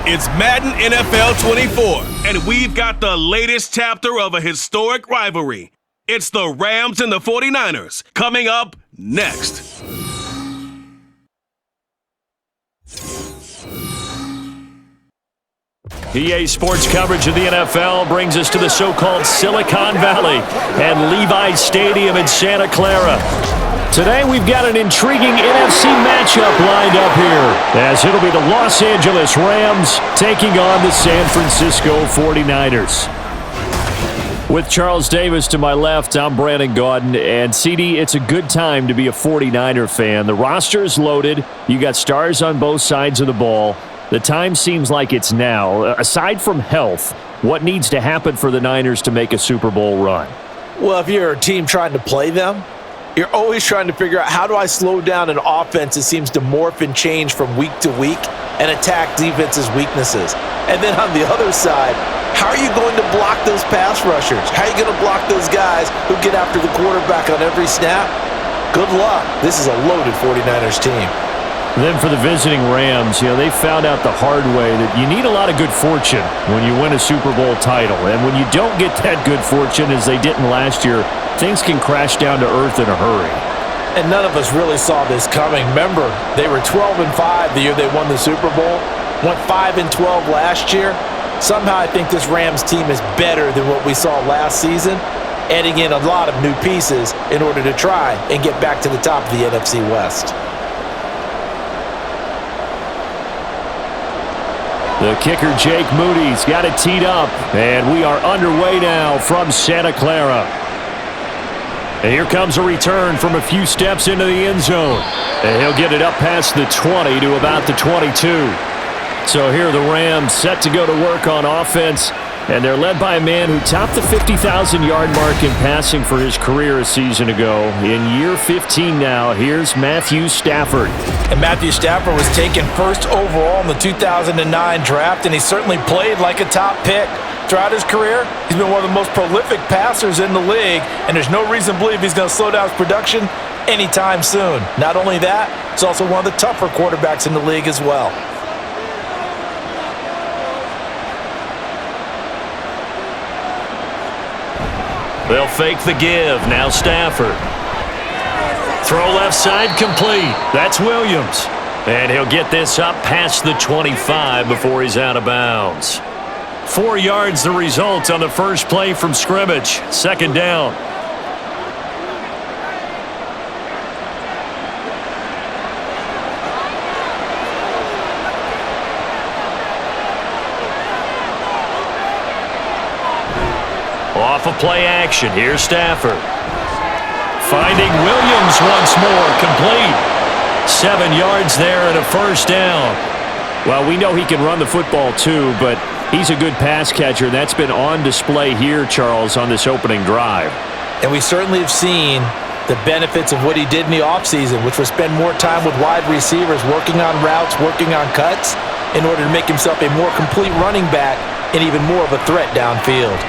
It's Madden NFL 24, and we've got the latest chapter of a historic rivalry. It's the Rams and the 49ers, coming up next. EA Sports coverage of the NFL brings us to the so-called Silicon Valley and Levi's Stadium in Santa Clara. Today we've got an intriguing NFC matchup lined up here, as it'll be the Los Angeles Rams taking on the San Francisco 49ers. With Charles Davis to my left, I'm Brandon Gaudin, and CD, it's a good time to be a 49er fan. The roster is loaded. You got stars on both sides of the ball. The time seems like it's now. Aside from health, what needs to happen for the Niners to make a Super Bowl run? Well, if you're a team trying to play them, you're always trying to figure out, how do I slow down an offense that seems to morph and change from week to week and attack defense's weaknesses? And then on the other side, how are you going to block those pass rushers? How are you going to block those guys who get after the quarterback on every snap? Good luck. This is a loaded 49ers team. Then for the visiting Rams, they found out the hard way that you need a lot of good fortune when you win a Super Bowl title. And when you don't get that good fortune, as they didn't last year, things can crash down to earth in a hurry. And none of us really saw this coming. Remember, they were 12-5 the year they won the Super Bowl, went 5-12 last year. Somehow I think this Rams team is better than what we saw last season, adding in a lot of new pieces in order to try and get back to the top of the NFC West. The kicker, Jake Moody's got it teed up, and we are underway now from Santa Clara. And here comes a return from a few steps into the end zone. And he'll get it up past the 20 to about the 22. So here the Rams set to go to work on offense, and they're led by a man who topped the 50,000-yard mark in passing for his career a season ago. In year 15 now, here's Matthew Stafford. And Matthew Stafford was taken first overall in the 2009 draft, and he certainly played like a top pick. Throughout his career, he's been one of the most prolific passers in the league, and there's no reason to believe he's going to slow down his production anytime soon. Not only that, he's also one of the tougher quarterbacks in the league as well. They'll fake the give. Now Stafford. Throw left side complete. That's Williams. And he'll get this up past the 25 before he's out of bounds. 4 yards the result on the first play from scrimmage. Second down. Off of play action, here's Stafford. Finding Williams once more, complete. 7 yards there and a first down. Well, we know he can run the football too, but he's a good pass catcher. That's been on display here, Charles, on this opening drive. And we certainly have seen the benefits of what he did in the offseason, which was spend more time with wide receivers, working on routes, working on cuts, in order to make himself a more complete running back and even more of a threat downfield.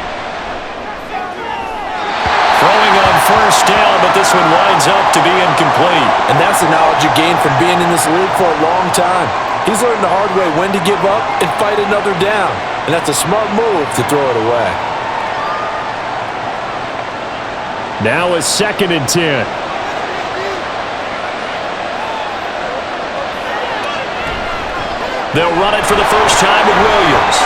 Throwing on first down, but this one winds up to be incomplete. And that's the knowledge you gain from being in this league for a long time. He's learned the hard way when to give up and fight another down. And that's a smart move to throw it away. Now a 2nd and 10. They'll run it for the first time with Williams.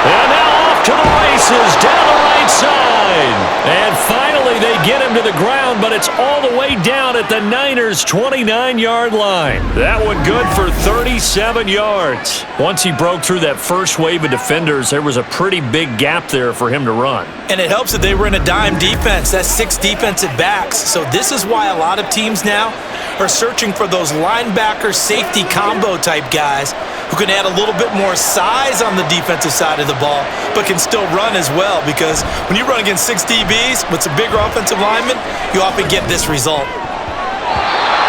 And now off to the races down the right side. And finally they get him to the ground, but it's all the way down at the Niners' 29-yard line. That one good for 37 yards. Once he broke through that first wave of defenders, there was a pretty big gap there for him to run. And it helps that they were in a dime defense. That's 6 defensive backs. So this is why a lot of teams now are searching for those linebacker safety combo type guys who can add a little bit more size on the defensive side of the ball, but can still run as well, because when you run against 6 DBs with some bigger offensive linemen, you often get this result.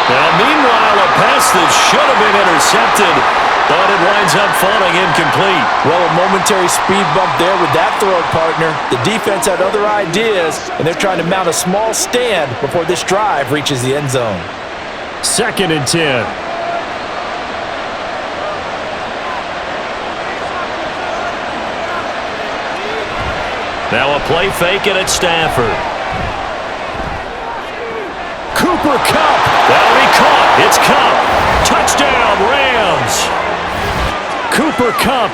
Now, meanwhile, a pass that should have been intercepted, but it winds up falling incomplete. Well, a momentary speed bump there with that throw partner. The defense had other ideas, and they're trying to mount a small stand before this drive reaches the end zone. 2nd and 10. Now a play fake, and it's Stafford. Cooper Kupp. That'll be caught. It's Kupp. Touchdown, Rams. Cooper Kupp,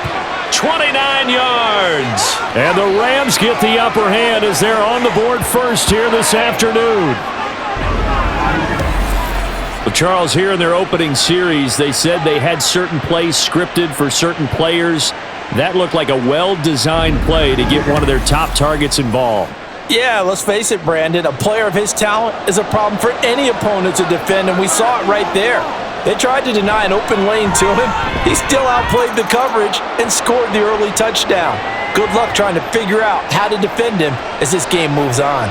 29 yards. And the Rams get the upper hand as they're on the board first here this afternoon. Well, Charles, here in their opening series, they said they had certain plays scripted for certain players. That looked like a well-designed play to get one of their top targets involved. Yeah, let's face it, Brandon. A player of his talent is a problem for any opponent to defend, and we saw it right there. They tried to deny an open lane to him. He still outplayed the coverage and scored the early touchdown. Good luck trying to figure out how to defend him as this game moves on.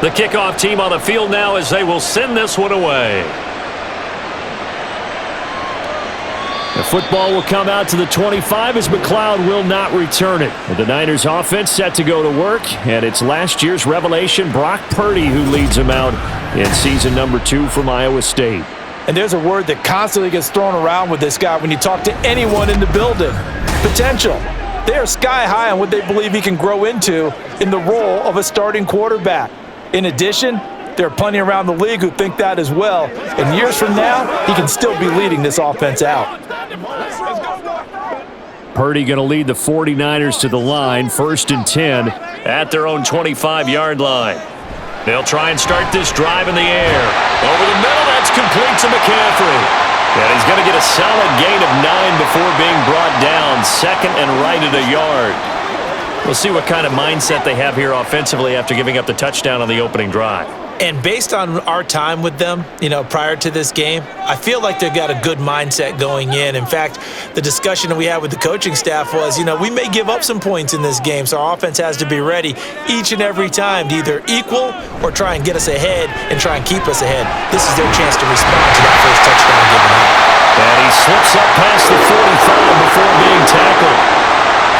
The kickoff team on the field now as they will send this one away. The football will come out to the 25 as McLeod will not return it. The Niners offense set to go to work, and it's last year's revelation, Brock Purdy, who leads them out in season number 2 from Iowa State. And there's a word that constantly gets thrown around with this guy when you talk to anyone in the building. Potential. They are sky high on what they believe he can grow into in the role of a starting quarterback. In addition, there are plenty around the league who think that as well. And years from now, he can still be leading this offense out. Purdy going to lead the 49ers to the line, 1st and 10 at their own 25-yard line. They'll try and start this drive in the air. Over the middle, that's complete to McCaffrey. And he's going to get a solid gain of 9 before being brought down, 2nd and right at a yard. We'll see what kind of mindset they have here offensively after giving up the touchdown on the opening drive. And based on our time with them, prior to this game, I feel like they've got a good mindset going in. In fact, the discussion that we had with the coaching staff was, we may give up some points in this game, so our offense has to be ready each and every time to either equal or try and get us ahead and try and keep us ahead. This is their chance to respond to that first touchdown given up. And he slips up past the 45 before being tackled.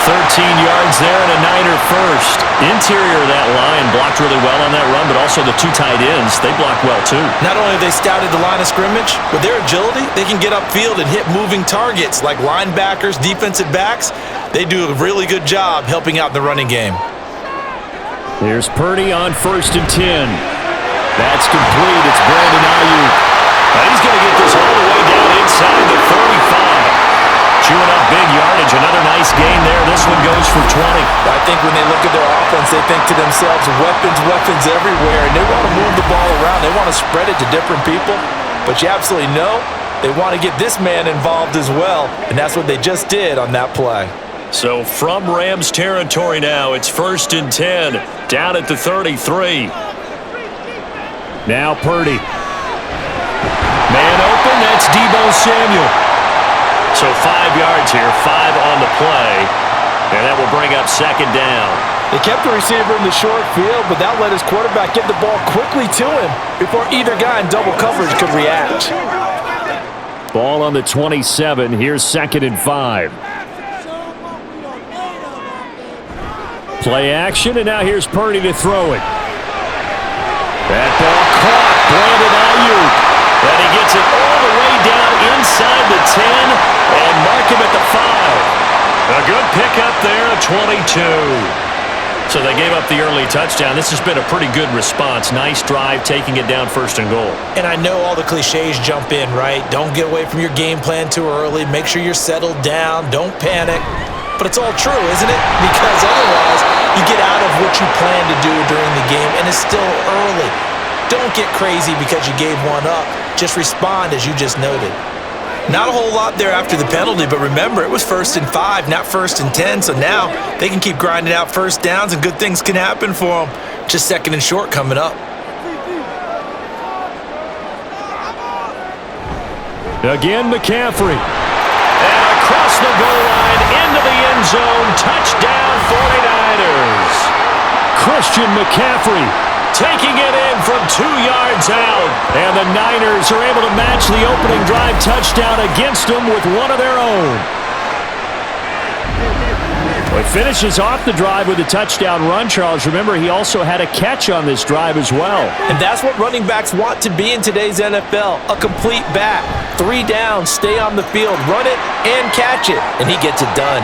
13 yards there and a Niner first. Interior of that line blocked really well on that run, but also the 2 tight ends, they blocked well too. Not only have they scouted the line of scrimmage, with their agility, they can get upfield and hit moving targets like linebackers, defensive backs. They do a really good job helping out the running game. Here's Purdy on 1st and 10. That's complete. It's Brandon Ayuk. Now he's going to get this all the way down inside the 45. Chewing up big yardage. Another nice gain there. This one goes for 20. I think when they look at their offense, they think to themselves, weapons everywhere, and they want to move the ball around. They want to spread it to different people, but you absolutely know they want to get this man involved as well, and that's what they just did on that play. So from Rams territory now, it's 1st and 10, down at the 33. Now Purdy. Man open, that's Deebo Samuel. So 5 yards here, 5 on the play, and that will bring up 2nd down. They kept the receiver in the short field, but that let his quarterback get the ball quickly to him before either guy in double coverage could react. Ball on the 27. Here's 2nd and 5. Play action, and now here's Purdy to throw it. That ball caught. Brandon Ayuk. And he gets it all the way down inside the 10 and mark him at the 5. A good pickup there at 22. So they gave up the early touchdown. This has been a pretty good response. Nice drive, taking it down 1st and goal. And I know all the cliches jump in, right? Don't get away from your game plan too early. Make sure you're settled down. Don't panic. But it's all true, isn't it? Because otherwise, you get out of what you plan to do during the game, and it's still early. Don't get crazy because you gave one up. Just respond as you just noted. Not a whole lot there after the penalty, but remember, it was 1st and 5, not 1st and 10, so now they can keep grinding out first downs and good things can happen for them. Just 2nd and short coming up. Again, McCaffrey. And across the goal line, into the end zone, touchdown 49ers. Christian McCaffrey taking it in from 2 yards out. And the Niners are able to match the opening drive touchdown against them with one of their own. Well, he finishes off the drive with a touchdown run, Charles. Remember, he also had a catch on this drive as well. And that's what running backs want to be in today's NFL, a complete back. 3 downs, stay on the field, run it, and catch it, and he gets it done.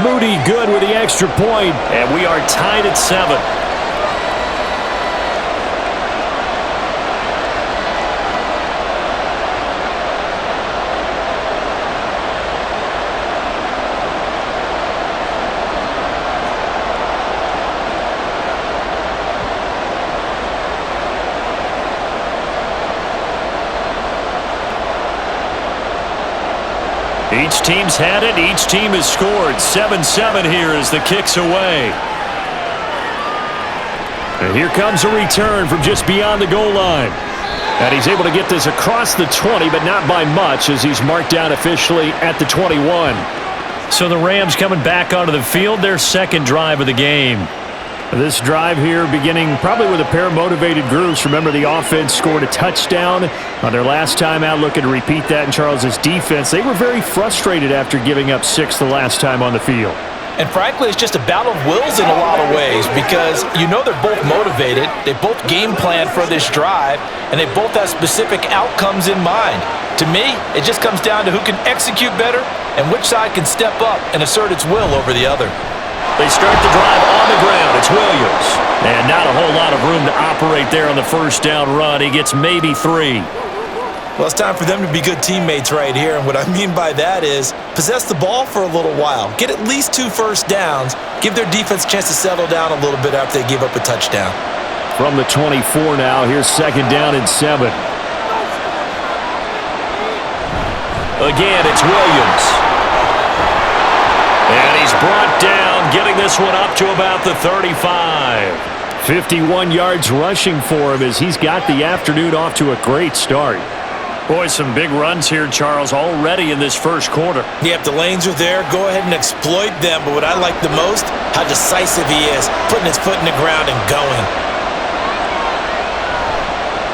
Moody good with the extra point, and we are tied at 7. Each team's had it. Each team has scored. 7-7 here as the kick's away. And here comes a return from just beyond the goal line. And he's able to get this across the 20, but not by much as he's marked down officially at the 21. So the Rams coming back onto the field, their second drive of the game. This drive here beginning probably with a pair of motivated groups. Remember, the offense scored a touchdown on their last time out, looking to repeat that in Charles's defense. They were very frustrated after giving up 6 the last time on the field. And frankly, it's just a battle of wills in a lot of ways because you know they're both motivated, they both game plan for this drive, and they both have specific outcomes in mind. To me, it just comes down to who can execute better and which side can step up and assert its will over the other. They start the drive on the ground. It's Williams. And not a whole lot of room to operate there on the first down run. He gets maybe 3. Well, it's time for them to be good teammates right here. And what I mean by that is possess the ball for a little while. Get at least 2 first downs. Give their defense a chance to settle down a little bit after they give up a touchdown. From the 24 now, here's second down and 7. Again, it's Williams. And he's brought down, getting this one up to about the 35. 51 yards rushing for him as he's got the afternoon off to a great start. Boy, some big runs here, Charles, already in this first quarter. Yeah, if the lanes are there, go ahead and exploit them. But what I like the most, how decisive he is, putting his foot in the ground and going.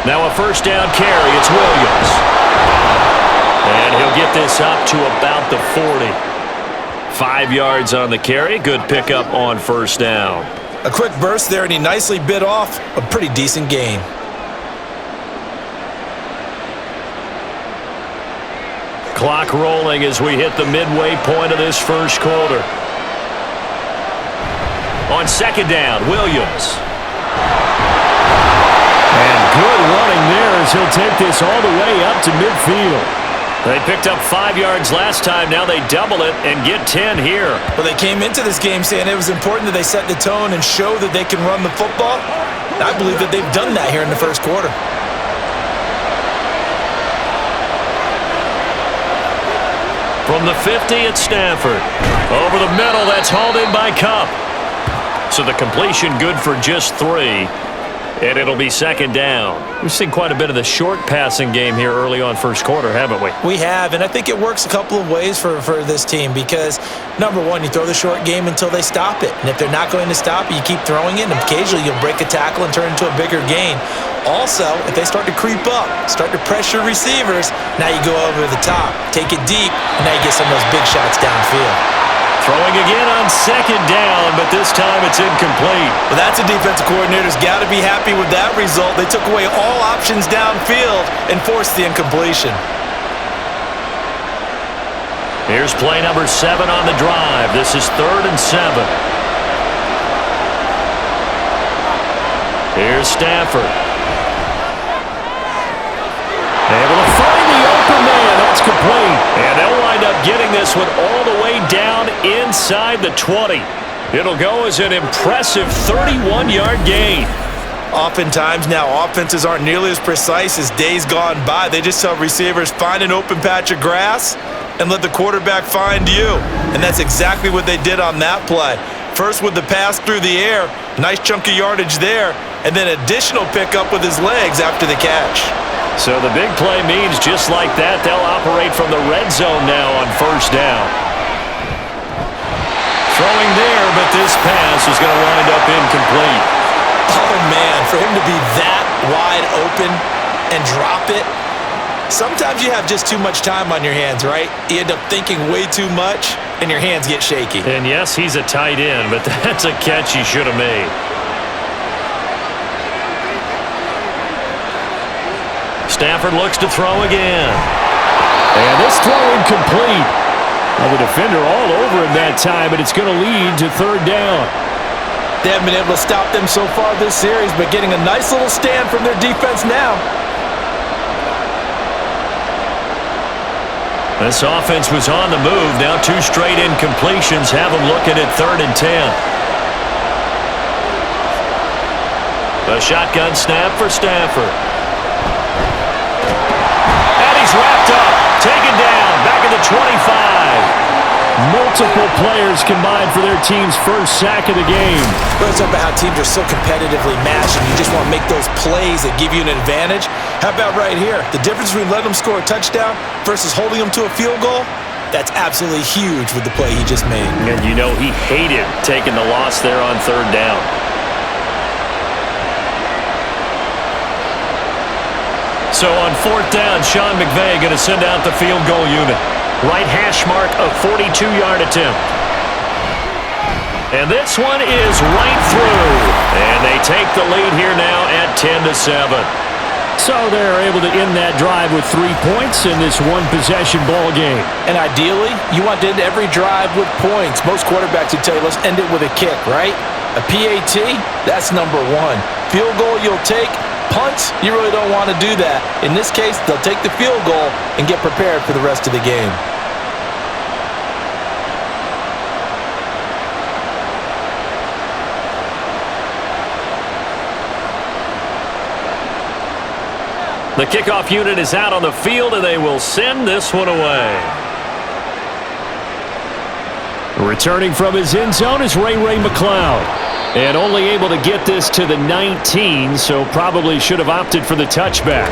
Now a first down carry, it's Williams. And he'll get this up to about the 40. 5 yards on the carry. Good pickup on first down. A quick burst there, and he nicely bit off a pretty decent gain. Clock rolling as we hit the midway point of this first quarter. On second down, Williams. And good running there as he'll take this all the way up to midfield. They picked up 5 yards last time. Now they double it and get 10 here. Well, they came into this game saying it was important that they set the tone and show that they can run the football. And I believe that they've done that here in the first quarter. From the 50, it's Stafford. Over the middle, that's hauled in by Cup. So the completion good for just 3. And it'll be second down. We've seen quite a bit of the short passing game here early on first quarter, haven't we? We have, and I think it works a couple of ways for this team because, number one, you throw the short game until they stop it. And if they're not going to stop it, you keep throwing it, and occasionally you'll break a tackle and turn it into a bigger gain. Also, if they start to creep up, start to pressure receivers, now you go over the top, take it deep, and now you get some of those big shots downfield. Throwing again on second down, but this time it's incomplete. Well, that's a defensive coordinator's got to be happy with that result. They took away all options downfield and forced the incompletion. Here's play number 7 on the drive. This is 3rd and 7. Here's Stafford. Able to find the open man. That's complete. And they'll wind up getting this one all the way down inside the 20. It'll go as an impressive 31-yard gain. Oftentimes now, offenses aren't nearly as precise as days gone by. They just tell receivers, find an open patch of grass and let the quarterback find you. And that's exactly what they did on that play. First with the pass through the air, nice chunk of yardage there, and then additional pickup with his legs after the catch. So the big play means just like that, they'll operate from the red zone now on first down. Throwing there, but this pass is going to wind up incomplete. Oh, man, for him to be that wide open and drop it. Sometimes you have just too much time on your hands, right? You end up thinking way too much, and your hands get shaky. And yes, he's a tight end, but that's a catch he should have made. Stafford looks to throw again. And this throw incomplete. Well, the defender all over him that time, but it's going to lead to third down. They haven't been able to stop them so far this series, but getting a nice little stand from their defense now. This offense was on the move. Now 2 straight incompletions have them looking at 3rd and 10. A shotgun snap for Stafford. And he's wrapped up. Taken down. Back at the 25. Multiple players combined for their team's first sack of the game. Let's talk about how teams are so competitively matched, and you just want to make those plays that give you an advantage. How about right here? The difference between letting them score a touchdown versus holding them to a field goal, that's absolutely huge with the play he just made. And you know he hated taking the loss there on 3rd down. So on 4th down, Sean McVay going to send out the field goal unit. Right hash mark, a 42-yard attempt. And this one is right through. And they take the lead here now at 10-7. So they're able to end that drive with 3 points in this one-possession ball game. And ideally, you want to end every drive with points. Most quarterbacks would tell you, let's end it with a kick, right? A PAT, that's number 1. Field goal you'll take. Punts, you really don't want to do that. In this case, they'll take the field goal and get prepared for the rest of the game. The kickoff unit is out on the field, and they will send this one away. Returning from his end zone is Ray McCloud. And only able to get this to the 19, so probably should have opted for the touchback.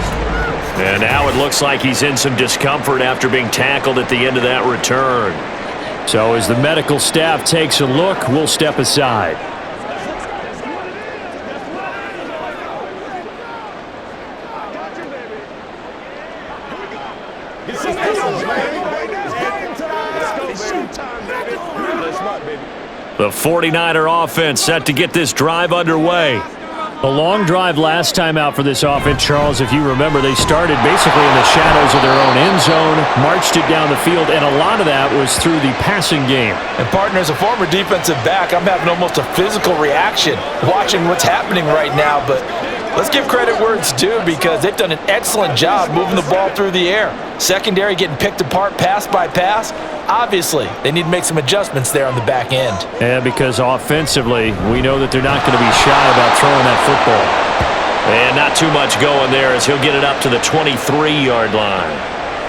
And now it looks like he's in some discomfort after being tackled at the end of that return. So as the medical staff takes a look, we'll step aside. The 49er offense set to get this drive underway. A long drive last time out for this offense, Charles. If you remember, they started basically in the shadows of their own end zone, marched it down the field, and a lot of that was through the passing game. And partner, as a former defensive back, I'm having almost a physical reaction watching what's happening right now, but let's give credit where it's due because they've done an excellent job moving the ball through the air. Secondary getting picked apart pass by pass. Obviously, they need to make some adjustments there on the back end. And because offensively, we know that they're not going to be shy about throwing that football. And not too much going there as he'll get it up to the 23-yard line.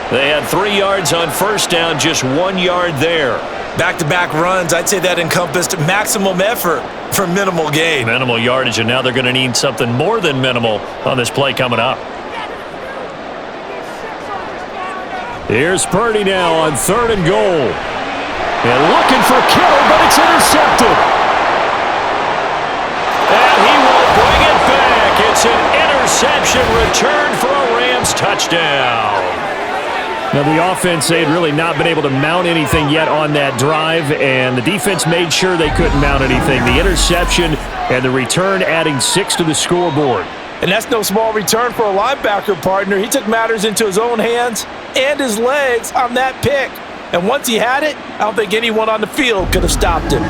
They had 3 yards on first down, just 1 yard there. Back-to-back runs, I'd say that encompassed maximum effort for minimal gain. Minimal yardage, and now they're going to need something more than minimal on this play coming up. Here's Purdy now on 3rd and goal. And looking for Kittle, but it's intercepted. And he will bring it back. It's an interception return for a Rams touchdown. Now, the offense, they had really not been able to mount anything yet on that drive, and the defense made sure they couldn't mount anything. The interception and the return adding 6 to the scoreboard. And that's no small return for a linebacker, partner. He took matters into his own hands and his legs on that pick. And once he had it, I don't think anyone on the field could have stopped him.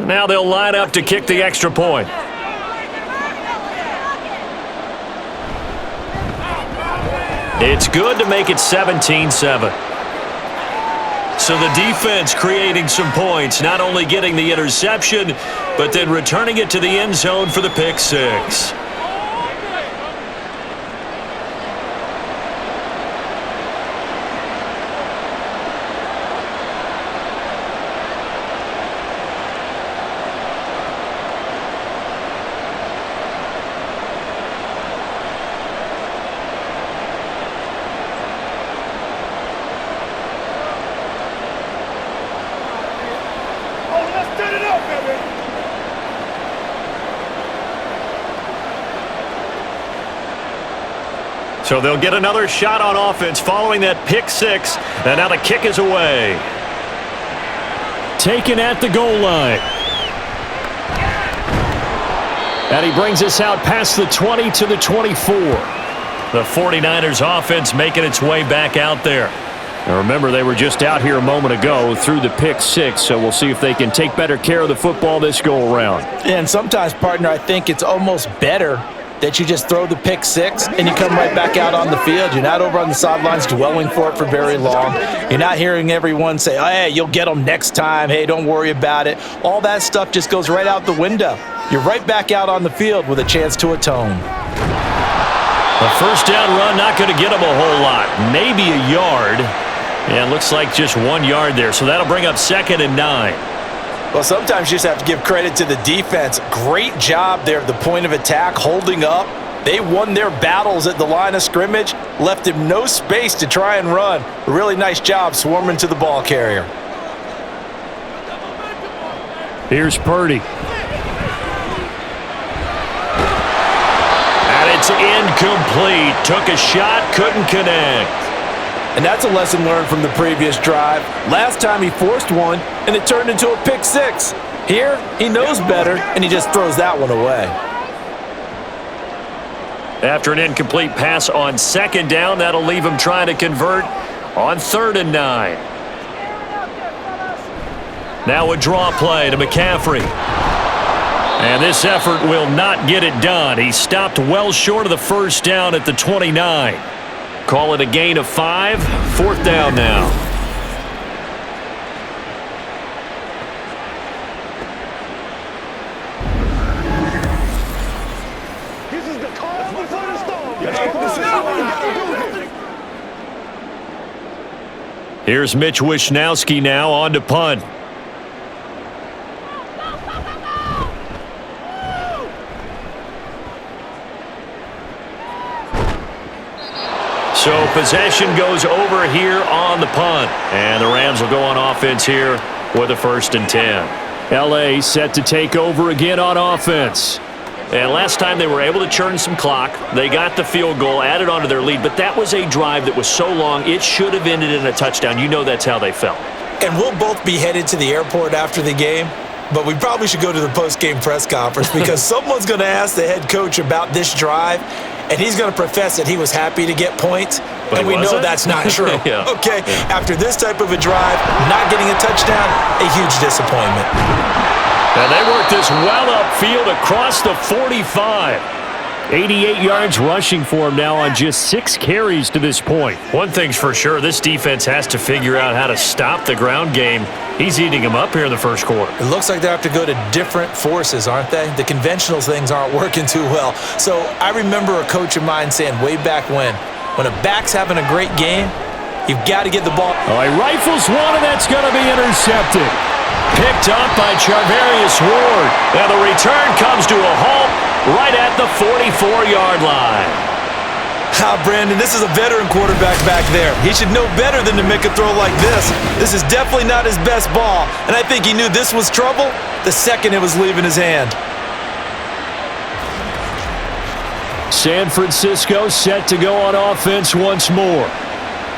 Now they'll line up to kick the extra point. It's good to make it 17-7. So the defense creating some points, not only getting the interception, but then returning it to the end zone for the pick six. So they'll get another shot on offense following that pick six. And now the kick is away. Taken at the goal line. And he brings us out past the 20 to the 24. The 49ers offense making its way back out there. Now remember, they were just out here a moment ago through the pick six, so we'll see if they can take better care of the football this go-around. And sometimes, partner, I think it's almost better that you just throw the pick six and you come right back out on the field. You're not over on the sidelines dwelling for it for very long. You're not hearing everyone say, oh, hey, you'll get them next time. Hey, don't worry about it. All that stuff just goes right out the window. You're right back out on the field with a chance to atone. A first down run, not going to get them a whole lot. Maybe a yard. Yeah, it looks like just 1 yard there. So that'll bring up 2nd and 9. Well, sometimes you just have to give credit to the defense. Great job there at the point of attack, holding up. They won their battles at the line of scrimmage, left him no space to try and run. A really nice job swarming to the ball carrier. Here's Purdy. And it's incomplete. Took a shot, couldn't connect. And that's a lesson learned from the previous drive. Last time he forced one, and it turned into a pick six. Here, he knows better, and he just throws that one away. After an incomplete pass on 2nd down, that'll leave him trying to convert on 3rd and 9. Now a draw play to McCaffrey. And this effort will not get it done. He stopped well short of the first down at the 29. Call it a gain of 5. 4th down now. This is the call before the storm. Here's Mitch Wishnowsky now on to punt. So possession goes over here on the punt. And the Rams will go on offense here with a 1st and 10. L.A. set to take over again on offense. And last time they were able to churn some clock. They got the field goal, added on to their lead. But that was a drive that was so long, it should have ended in a touchdown. You know that's how they felt. And we'll both be headed to the airport after the game. But we probably should go to the post-game press conference because someone's going to ask the head coach about this drive, and he's going to profess that he was happy to get points, and we know that's not true. Yeah. Okay, after this type of a drive, not getting a touchdown, a huge disappointment. And they work this well upfield across the 45. 88 yards rushing for him now on just 6 carries to this point. One thing's for sure, this defense has to figure out how to stop the ground game. He's eating them up here in the first quarter. It looks like they have to go to different forces, aren't they? The conventional things aren't working too well. So I remember a coach of mine saying way back when a back's having a great game, you've got to get the ball. Oh, he rifles one, and that's going to be intercepted. Picked up by Charvarius Ward. Now the return comes to a halt right at the 44-yard line. Brandon, this is a veteran quarterback back there. He should know better than to make a throw like this. This is definitely not his best ball, and I think he knew this was trouble the second it was leaving his hand. San Francisco set to go on offense once more.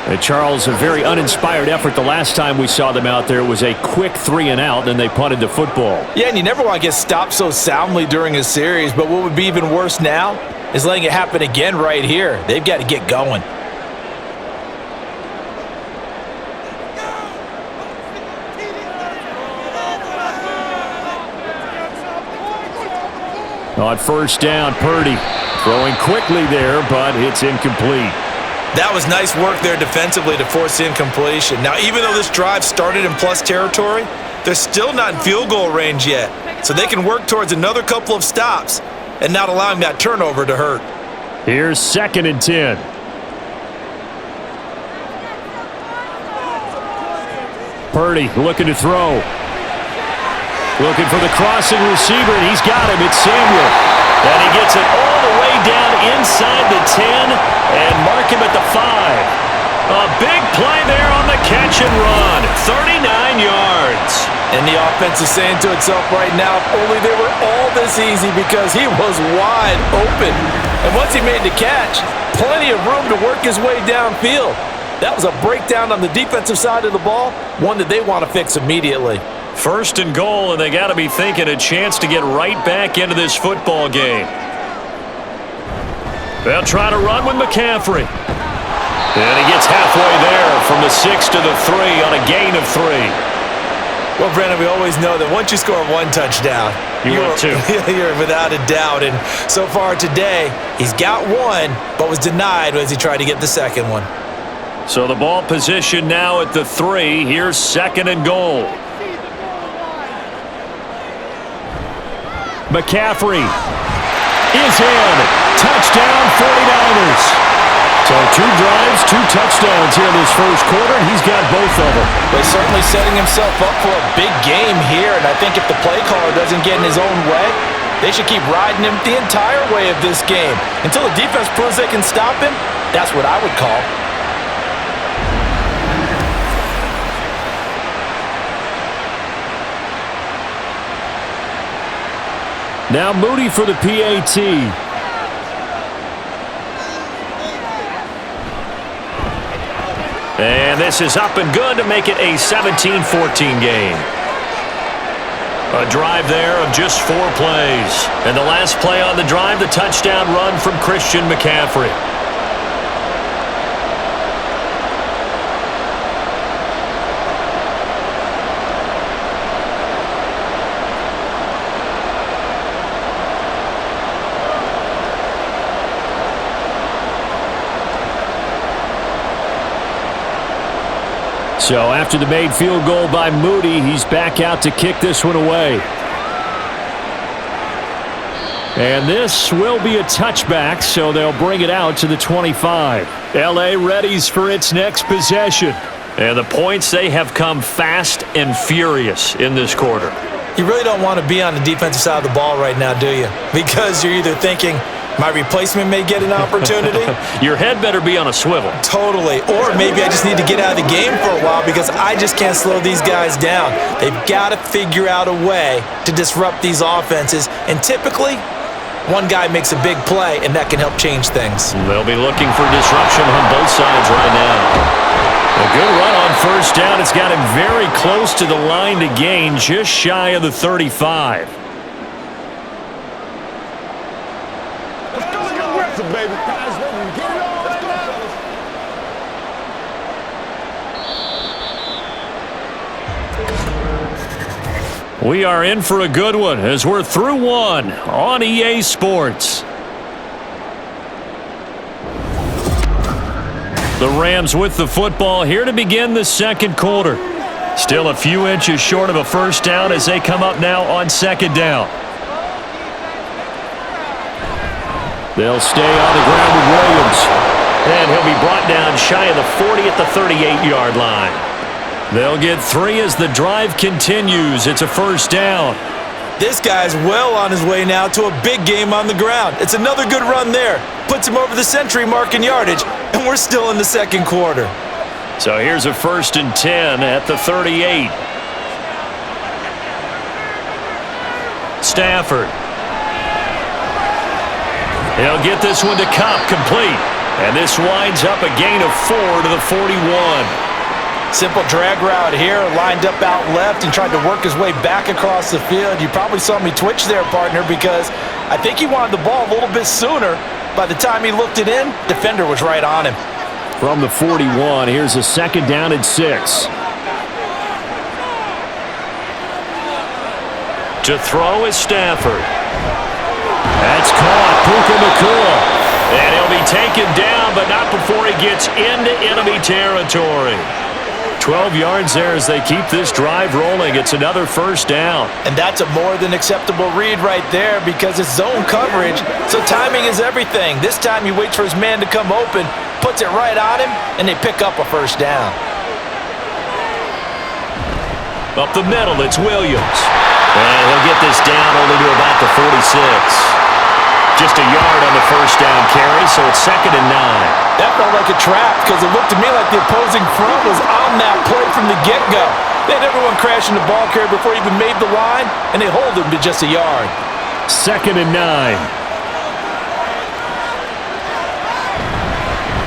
And Charles, a very uninspired effort the last time we saw them out there. It was a quick 3-and-out, then they punted the football. Yeah, and you never want to get stopped so soundly during a series, but what would be even worse now is letting it happen again right here. They've got to get going. On first down, Purdy throwing quickly there, but it's incomplete. That was nice work there defensively to force incompletion. Now, even though this drive started in plus territory, they're still not in field goal range yet. So they can work towards another couple of stops and not allowing that turnover to hurt. Here's 2nd and 10. Purdy looking to throw. Looking for the crossing receiver, and he's got him. It's Samuel. And he gets it all the way down inside the 10 and mark him at the 5. A big play there on the catch and run. 39 yards. And the offense is saying to itself right now, if only they were all this easy, because he was wide open. And once he made the catch, plenty of room to work his way downfield. That was a breakdown on the defensive side of the ball, one that they want to fix immediately. First and goal, and they got to be thinking a chance to get right back into this football game. They'll try to run with McCaffrey. And he gets halfway there from the 6 to the 3 on a gain of 3. Well, Brandon, we always know that once you score one touchdown, you're without a doubt. And so far today, he's got one, but was denied as he tried to get the second one. So the ball position now at the 3. Here's second and goal. McCaffrey is in. Touchdown 49ers. So 2 drives, 2 touchdowns here in this first quarter, and he's got both of them. But he's certainly setting himself up for a big game here, and I think if the play caller doesn't get in his own way, they should keep riding him the entire way of this game. Until the defense proves they can stop him, that's what I would call. Now Moody for the PAT. And this is up and good to make it a 17-14 game. A drive there of just 4 plays. And the last play on the drive, the touchdown run from Christian McCaffrey. So after the made field goal by Moody, he's back out to kick this one away. And this will be a touchback, so they'll bring it out to the 25. L.A. readies for its next possession. And the points, they have come fast and furious in this quarter. You really don't want to be on the defensive side of the ball right now, do you? Because you're either thinking, my replacement may get an opportunity. Your head better be on a swivel. Totally. Or maybe I just need to get out of the game for a while because I just can't slow these guys down. They've got to figure out a way to disrupt these offenses. And typically, one guy makes a big play, and that can help change things. They'll be looking for disruption on both sides right now. A good run on first down. It's got him very close to the line to gain, just shy of the 35. Baby. We are in for a good one as we're through one on EA Sports. The Rams with the football here to begin the second quarter. Still a few inches short of a first down as they come up now on second down. They'll stay on the ground with Williams. And he'll be brought down shy of the 40 at the 38-yard line. They'll get 3 as the drive continues. It's a first down. This guy's well on his way now to a big game on the ground. It's another good run there. Puts him over the century mark in yardage, and we're still in the second quarter. So here's a 1st and 10 at the 38. Stafford. He'll get this one to Cup, complete. And this winds up a gain of 4 to the 41. Simple drag route here, lined up out left and tried to work his way back across the field. You probably saw me twitch there, partner, because I think he wanted the ball a little bit sooner. By the time he looked it in, defender was right on him. From the 41, here's a second down and 6. To throw is Stafford. That's caught. Puka Nacua. And he'll be taken down, but not before he gets into enemy territory. 12 yards there as they keep this drive rolling. It's another first down. And that's a more than acceptable read right there because it's zone coverage, so timing is everything. This time he waits for his man to come open, puts it right on him, and they pick up a first down. Up the middle, it's Williams. And he'll get this down only to about the 46. Just a yard on the first down carry, so it's 2nd and 9. That felt like a trap because it looked to me like the opposing front was on that play from the get-go. They had everyone crashing the ball carrier before he even made the line, and they hold him to just a yard. 2nd and 9.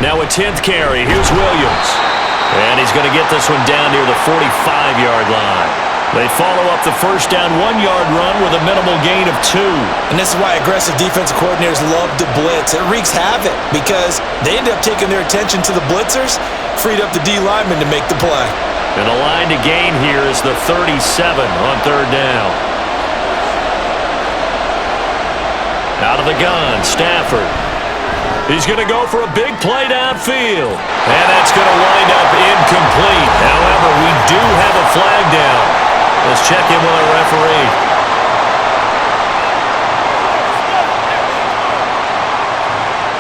Now a 10th carry. Here's Williams. And he's going to get this one down near the 45-yard line. They follow up the first down 1-yard run with a minimal gain of 2. And this is why aggressive defensive coordinators love to blitz. It wreaks havoc because they end up taking their attention to the blitzers, freed up the D lineman to make the play. And the line to gain here is the 37 on 3rd down. Out of the gun, Stafford. He's going to go for a big play downfield. And that's going to wind up incomplete. However, we do have a flag down. Let's check in with our referee.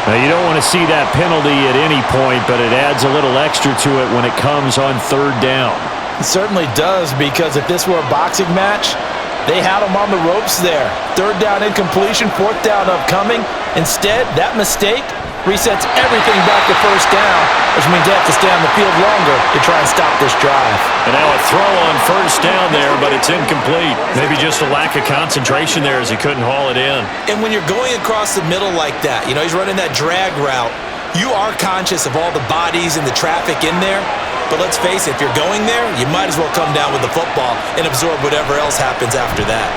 Now, you don't want to see that penalty at any point, but it adds a little extra to it when it comes on 3rd down. It certainly does, because if this were a boxing match, they had him on the ropes there. 3rd down incompletion, 4th down upcoming. Instead, that mistake resets everything back to 1st down, which means they have to stay on the field longer to try and stop this drive. And now a throw on 1st down there, but it's incomplete. Maybe just a lack of concentration there as he couldn't haul it in. And when you're going across the middle like that, you know, he's running that drag route, you are conscious of all the bodies and the traffic in there. But let's face it, if you're going there, you might as well come down with the football and absorb whatever else happens after that.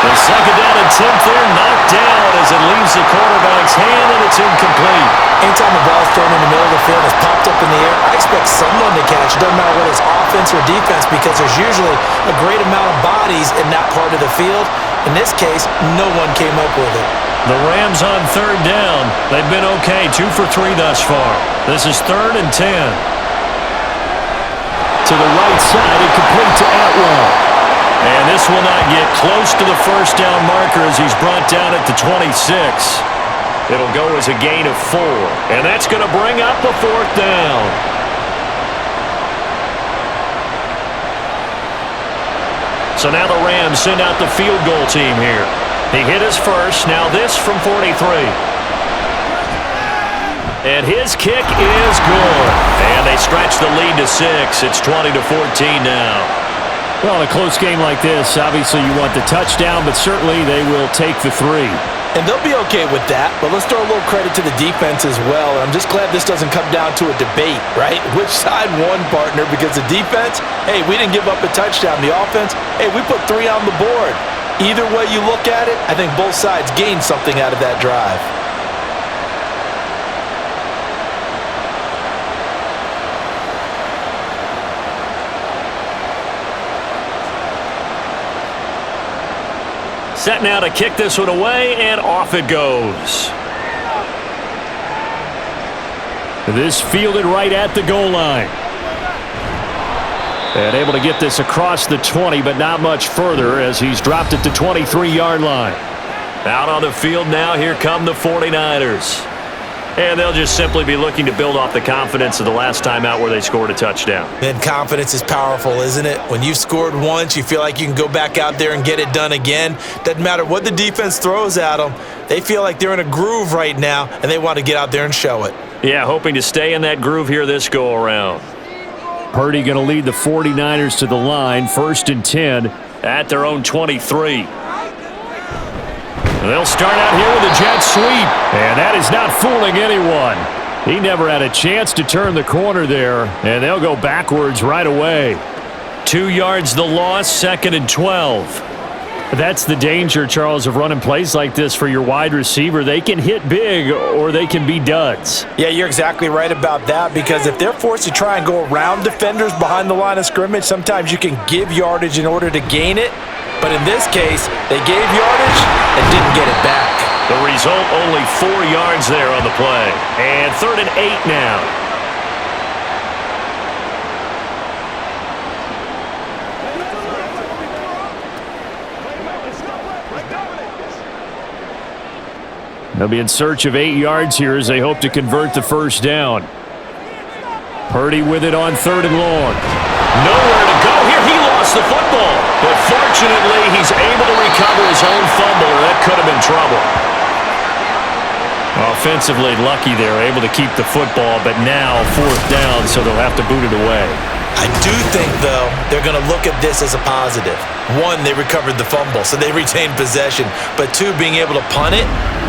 The 2nd down and 10th there, knocked down as it leaves the quarterback's hand, and it's incomplete. Anytime the ball's thrown in the middle of the field and is popped up in the air, I expect someone to catch. It doesn't matter whether it's offense or defense, because there's usually a great amount of bodies in that part of the field. In this case, no one came up with it. The Rams on 3rd down. They've been okay, 2 for 3 thus far. This is 3rd and 10. To the right side, incomplete to Atwell. And this will not get close to the 1st down marker as he's brought down at the 26. It'll go as a gain of 4. And that's going to bring up a 4th down. So now the Rams send out the field goal team here. He hit his first. Now this from 43. And his kick is good. And they stretch the lead to 6. It's 20-14 now. Well, in a close game like this, obviously you want the touchdown, but certainly they will take the 3. And they'll be okay with that, but let's throw a little credit to the defense as well. I'm just glad this doesn't come down to a debate, right? Which side won, partner? Because the defense, hey, we didn't give up a touchdown. The offense, hey, we put 3 on the board. Either way you look at it, I think both sides gained something out of that drive. Set now to kick this one away, and off it goes. This fielded right at the goal line. And able to get this across the 20, but not much further as he's dropped it to 23-yard line. Out on the field now, here come the 49ers. And they'll just simply be looking to build off the confidence of the last time out where they scored a touchdown. And confidence is powerful, isn't it? When you've scored once, you feel like you can go back out there and get it done again. Doesn't matter what the defense throws at them. They feel like they're in a groove right now, and they want to get out there and show it. Yeah, hoping to stay in that groove here this go-around. Purdy going to lead the 49ers to the line, 1st and 10 at their own 23. They'll start out here with a jet sweep, and that is not fooling anyone. He never had a chance to turn the corner there, and they'll go backwards right away. 2 yards the loss, 2nd and 12. That's the danger, Charles, of running plays like this for your wide receiver. They can hit big or they can be duds. Yeah, you're exactly right about that, because if they're forced to try and go around defenders behind the line of scrimmage, sometimes you can give yardage in order to gain it. But in this case, they gave yardage and didn't get it back. The result, only 4 yards there on the play. And 3rd and 8 now. They'll be in search of 8 yards here as they hope to convert the 1st down. Purdy with it on 3rd and long. Nowhere to go here. He lost the football. But fortunately, he's able to recover his own fumble, or that could have been trouble. Offensively lucky there, able to keep the football, but now 4th down, so they'll have to boot it away. I do think, though, they're going to look at this as a positive. One, they recovered the fumble, so they retained possession. But two, being able to punt it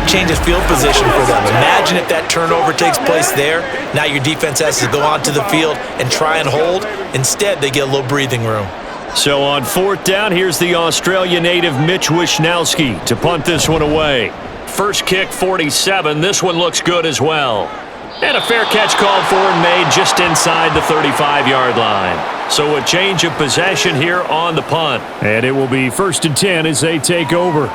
changes field position for them. Imagine if that turnover takes place there. Now your defense has to go onto the field and try and hold. Instead, they get a little breathing room. So on 4th down, here's the Australia native Mitch Wishnowski to punt this one away. First kick, 47. This one looks good as well. And a fair catch called for and made just inside the 35-yard line. So a change of possession here on the punt. And it will be 1st and 10 as they take over.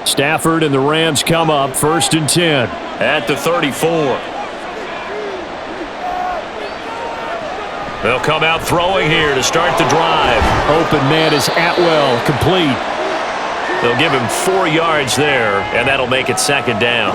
Stafford and the Rams come up 1st and 10 at the 34. They'll come out throwing here to start the drive. Open man is Atwell, complete. They'll give him 4 yards there, and that'll make it 2nd down.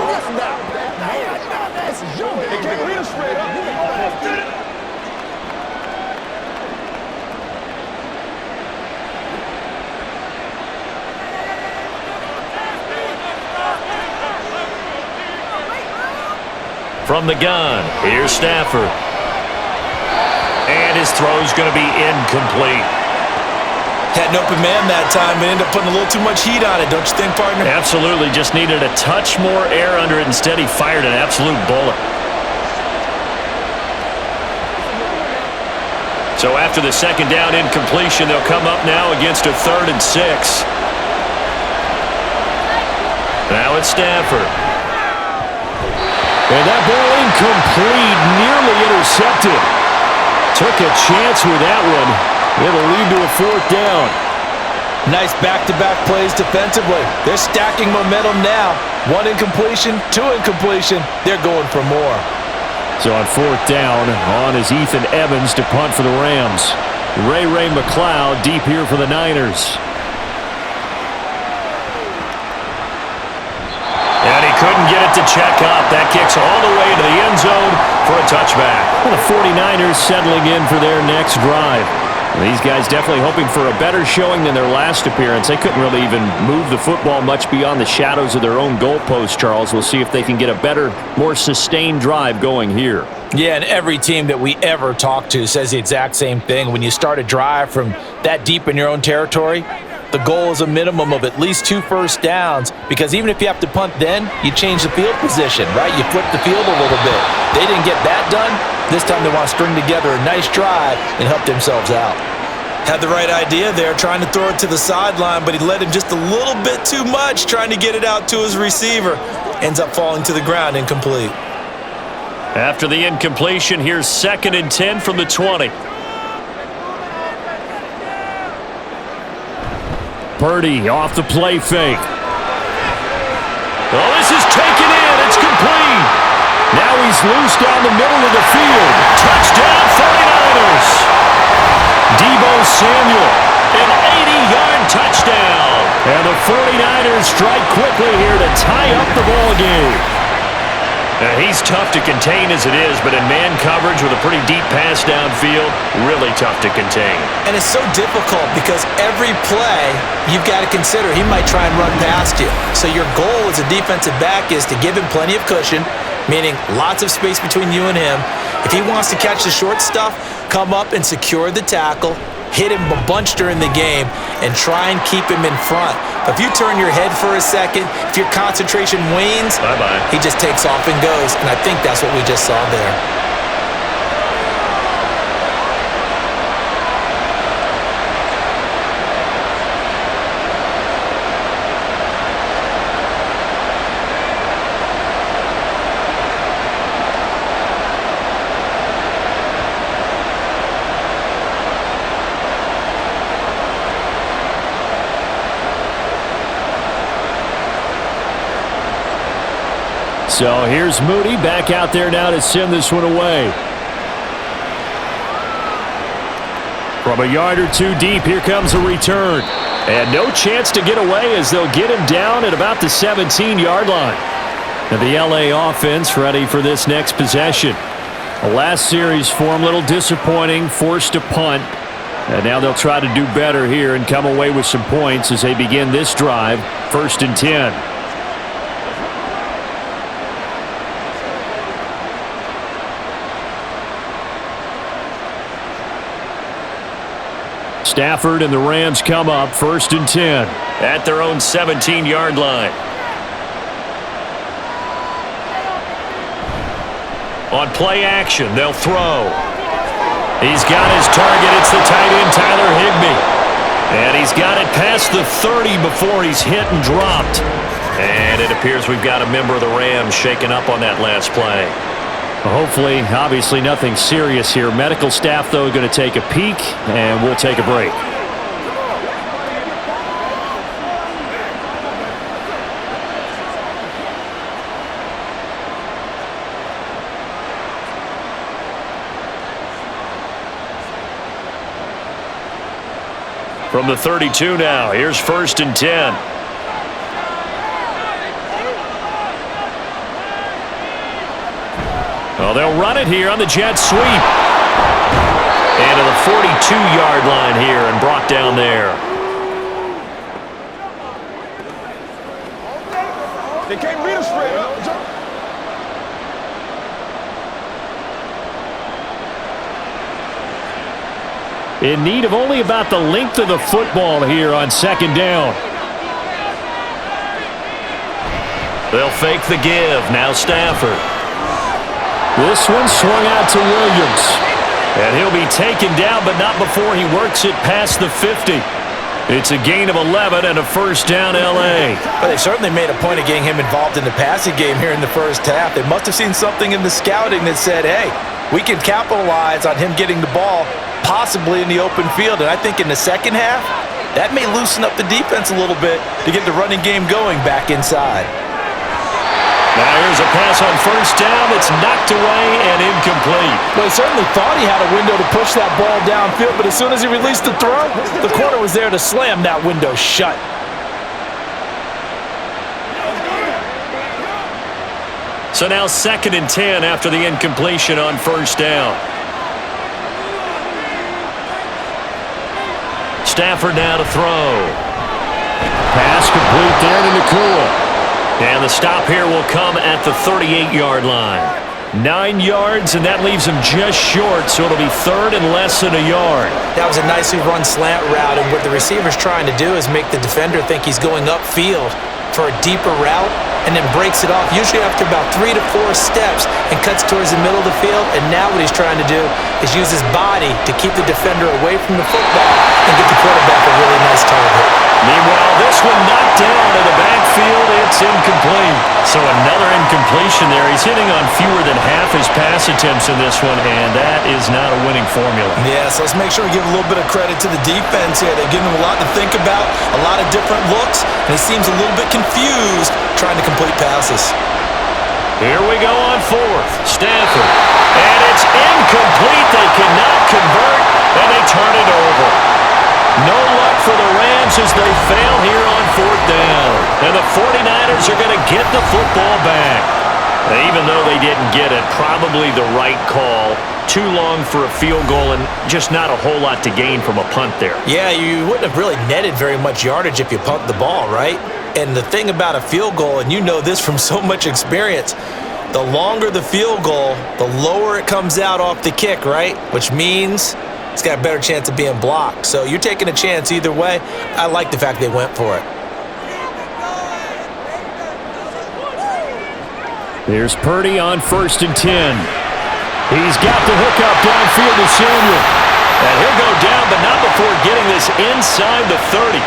From the gun, here's Stafford. And his throw's going to be incomplete. Had an open man that time, but ended up putting a little too much heat on it, don't you think, partner? Absolutely, just needed a touch more air under it. Instead, he fired an absolute bullet. So after the 2nd down incompletion, they'll come up now against a 3rd and 6. Now it's Stafford. And that ball incomplete, nearly intercepted. Took a chance with that one. It'll lead to a 4th down. Nice back-to-back plays defensively. They're stacking momentum now. 1 incompletion, 2 incompletion. They're going for more. So on 4th down, on is Ethan Evans to punt for the Rams. Ray McLeod deep here for the Niners. And he couldn't get it to check up. That kicks all the way to the end zone for a touchback. Well, the 49ers settling in for their next drive. These guys definitely hoping for a better showing than their last appearance. They couldn't really even move the football much beyond the shadows of their own goalpost, Charles. We'll see if they can get a better, more sustained drive going here. Yeah, and every team that we ever talk to says the exact same thing. When you start a drive from that deep in your own territory, the goal is a minimum of at least 2 first downs, because even if you have to punt then, you change the field position, right? You flip the field a little bit. They didn't get that done. This time they want to string together a nice drive and help themselves out. Had the right idea there, trying to throw it to the sideline, but he led him just a little bit too much, trying to get it out to his receiver. Ends up falling to the ground, incomplete. After the incompletion, here's 2nd and 10 from the 20. Purdy off the play fake. Oh, this is taken in. It's complete. Now he's loose down the middle of the field. Touchdown, 49ers. Deebo Samuel, an 80-yard touchdown. And the 49ers strike quickly here to tie up the ball game. Now, he's tough to contain as it is, but in man coverage with a pretty deep pass downfield, really tough to contain. And it's so difficult because every play you've got to consider he might try and run past you. So your goal as a defensive back is to give him plenty of cushion, meaning lots of space between you and him. If he wants to catch the short stuff, come up and secure the tackle, hit him a bunch during the game, and try and keep him in front. But if you turn your head for a second, if your concentration wanes, bye-bye, he just takes off and goes. And I think that's what we just saw there. So here's Moody back out there now to send this one away. From a yard or two deep, here comes a return. And no chance to get away as they'll get him down at about the 17-yard line. And the LA offense ready for this next possession. The last series for him, a little disappointing, forced a punt. And now they'll try to do better here and come away with some points as they begin this drive, 1st and 10. Stafford and the Rams come up, 1st and 10 at their own 17-yard line. On play action, they'll throw. He's got his target. It's the tight end, Tyler Higbee. And he's got it past the 30 before he's hit and dropped. And it appears we've got a member of the Rams shaken up on that last play. Hopefully, obviously nothing serious here. Medical staff, though, going to take a peek, and we'll take a break. From the 32 now, here's 1st and 10. Well, they'll run it here on the jet sweep. And to the 42-yard line here and brought down there. They can't beat us straight up. In need of only about the length of the football here on 2nd down. They'll fake the give. Now Stafford. This one swung out to Williams. And he'll be taken down, but not before he works it past the 50. It's a gain of 11 and a 1st down, L.A. But they certainly made a point of getting him involved in the passing game here in the first half. They must have seen something in the scouting that said, hey, we can capitalize on him getting the ball possibly in the open field. And I think in the second half, that may loosen up the defense a little bit to get the running game going back inside. Now here's a pass on 1st down that's knocked away and incomplete. Well, he certainly thought he had a window to push that ball downfield, but as soon as he released the throw, the corner was there to slam that window shut. So now 2nd and 10 after the incompletion on 1st down. Stafford now to throw. Pass complete there to Nakua. And the stop here will come at the 38-yard line. 9 yards, and that leaves him just short, so it'll be 3rd and less than a yard. That was a nicely run slant route, and what the receiver's trying to do is make the defender think he's going upfield for a deeper route, and then breaks it off, usually after about 3 to 4 steps, and cuts towards the middle of the field. And now what he's trying to do is use his body to keep the defender away from the football and get the quarterback a really nice target. Meanwhile, this one knocked down in the backfield. It's incomplete. So another incompletion there. He's hitting on fewer than half his pass attempts in this one, and that is not a winning formula. Yeah, so let's make sure we give a little bit of credit to the defense here. They've given him a lot to think about, a lot of different looks, and he seems a little bit confused trying to complete passes. Here we go on 4th. Stafford. And it's incomplete. They cannot convert, and they turn it over. No luck for the Rams as they fail here on 4th down. And the 49ers are going to get the football back. Even though they didn't get it, probably the right call. Too long for a field goal and just not a whole lot to gain from a punt there. Yeah, you wouldn't have really netted very much yardage if you punt the ball, right? And the thing about a field goal, and you know this from so much experience, the longer the field goal, the lower it comes out off the kick, right? Which means it's got a better chance of being blocked. So you're taking a chance either way. I like the fact they went for it. Here's Purdy on 1st and 10. He's got the hookup downfield to Samuel. And he'll go down, but not before getting this inside the 30.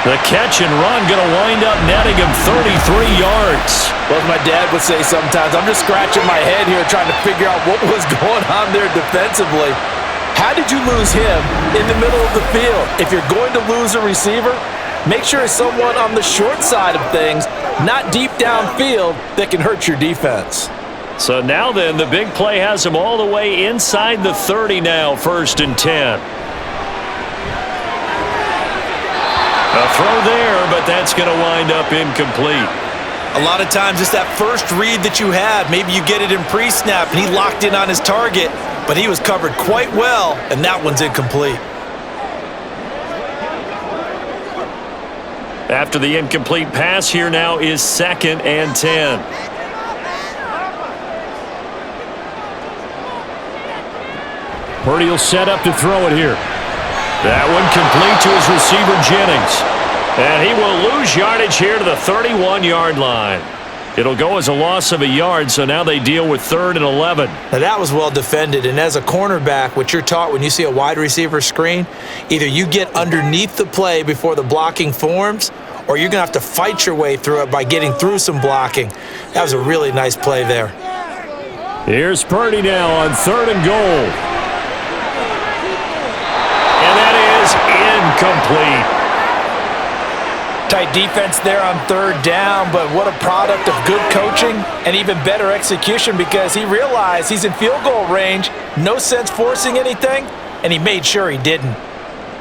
The catch and run going to wind up netting him 33 yards. Well, as my dad would say sometimes, I'm just scratching my head here trying to figure out what was going on there defensively. How did you lose him in the middle of the field? If you're going to lose a receiver, make sure it's someone on the short side of things, not deep downfield, that can hurt your defense. So now then, the big play has him all the way inside the 30 now, 1st and 10. A throw there, but that's going to wind up incomplete. A lot of times it's that first read that you have. Maybe you get it in pre-snap, and he locked in on his target, but he was covered quite well, and that one's incomplete. After the incomplete pass, here now is 2nd and 10. Purdy will set up to throw it here. That one complete to his receiver, Jennings. And he will lose yardage here to the 31-yard line. It'll go as a loss of a yard, so now they deal with 3rd and 11. Now that was well defended, and as a cornerback, what you're taught when you see a wide receiver screen, either you get underneath the play before the blocking forms, or you're going to have to fight your way through it by getting through some blocking. That was a really nice play there. Here's Purdy now on 3rd and goal. And that is incomplete. Tight defense there on 3rd down, but what a product of good coaching and even better execution, because he realized he's in field goal range, no sense forcing anything, and he made sure he didn't.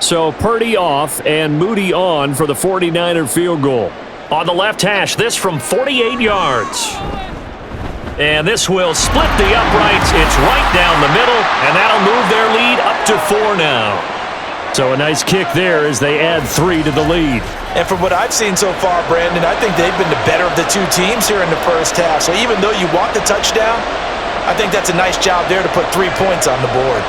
So Purdy off and Moody on for the 49er field goal. On the left hash, this from 48 yards. And this will split the uprights. It's right down the middle, and that'll move their lead up to 4 now. So a nice kick there as they add 3 to the lead. And from what I've seen so far, Brandon, I think they've been the better of the two teams here in the first half. So even though you want the touchdown, I think that's a nice job there to put 3 points on the board.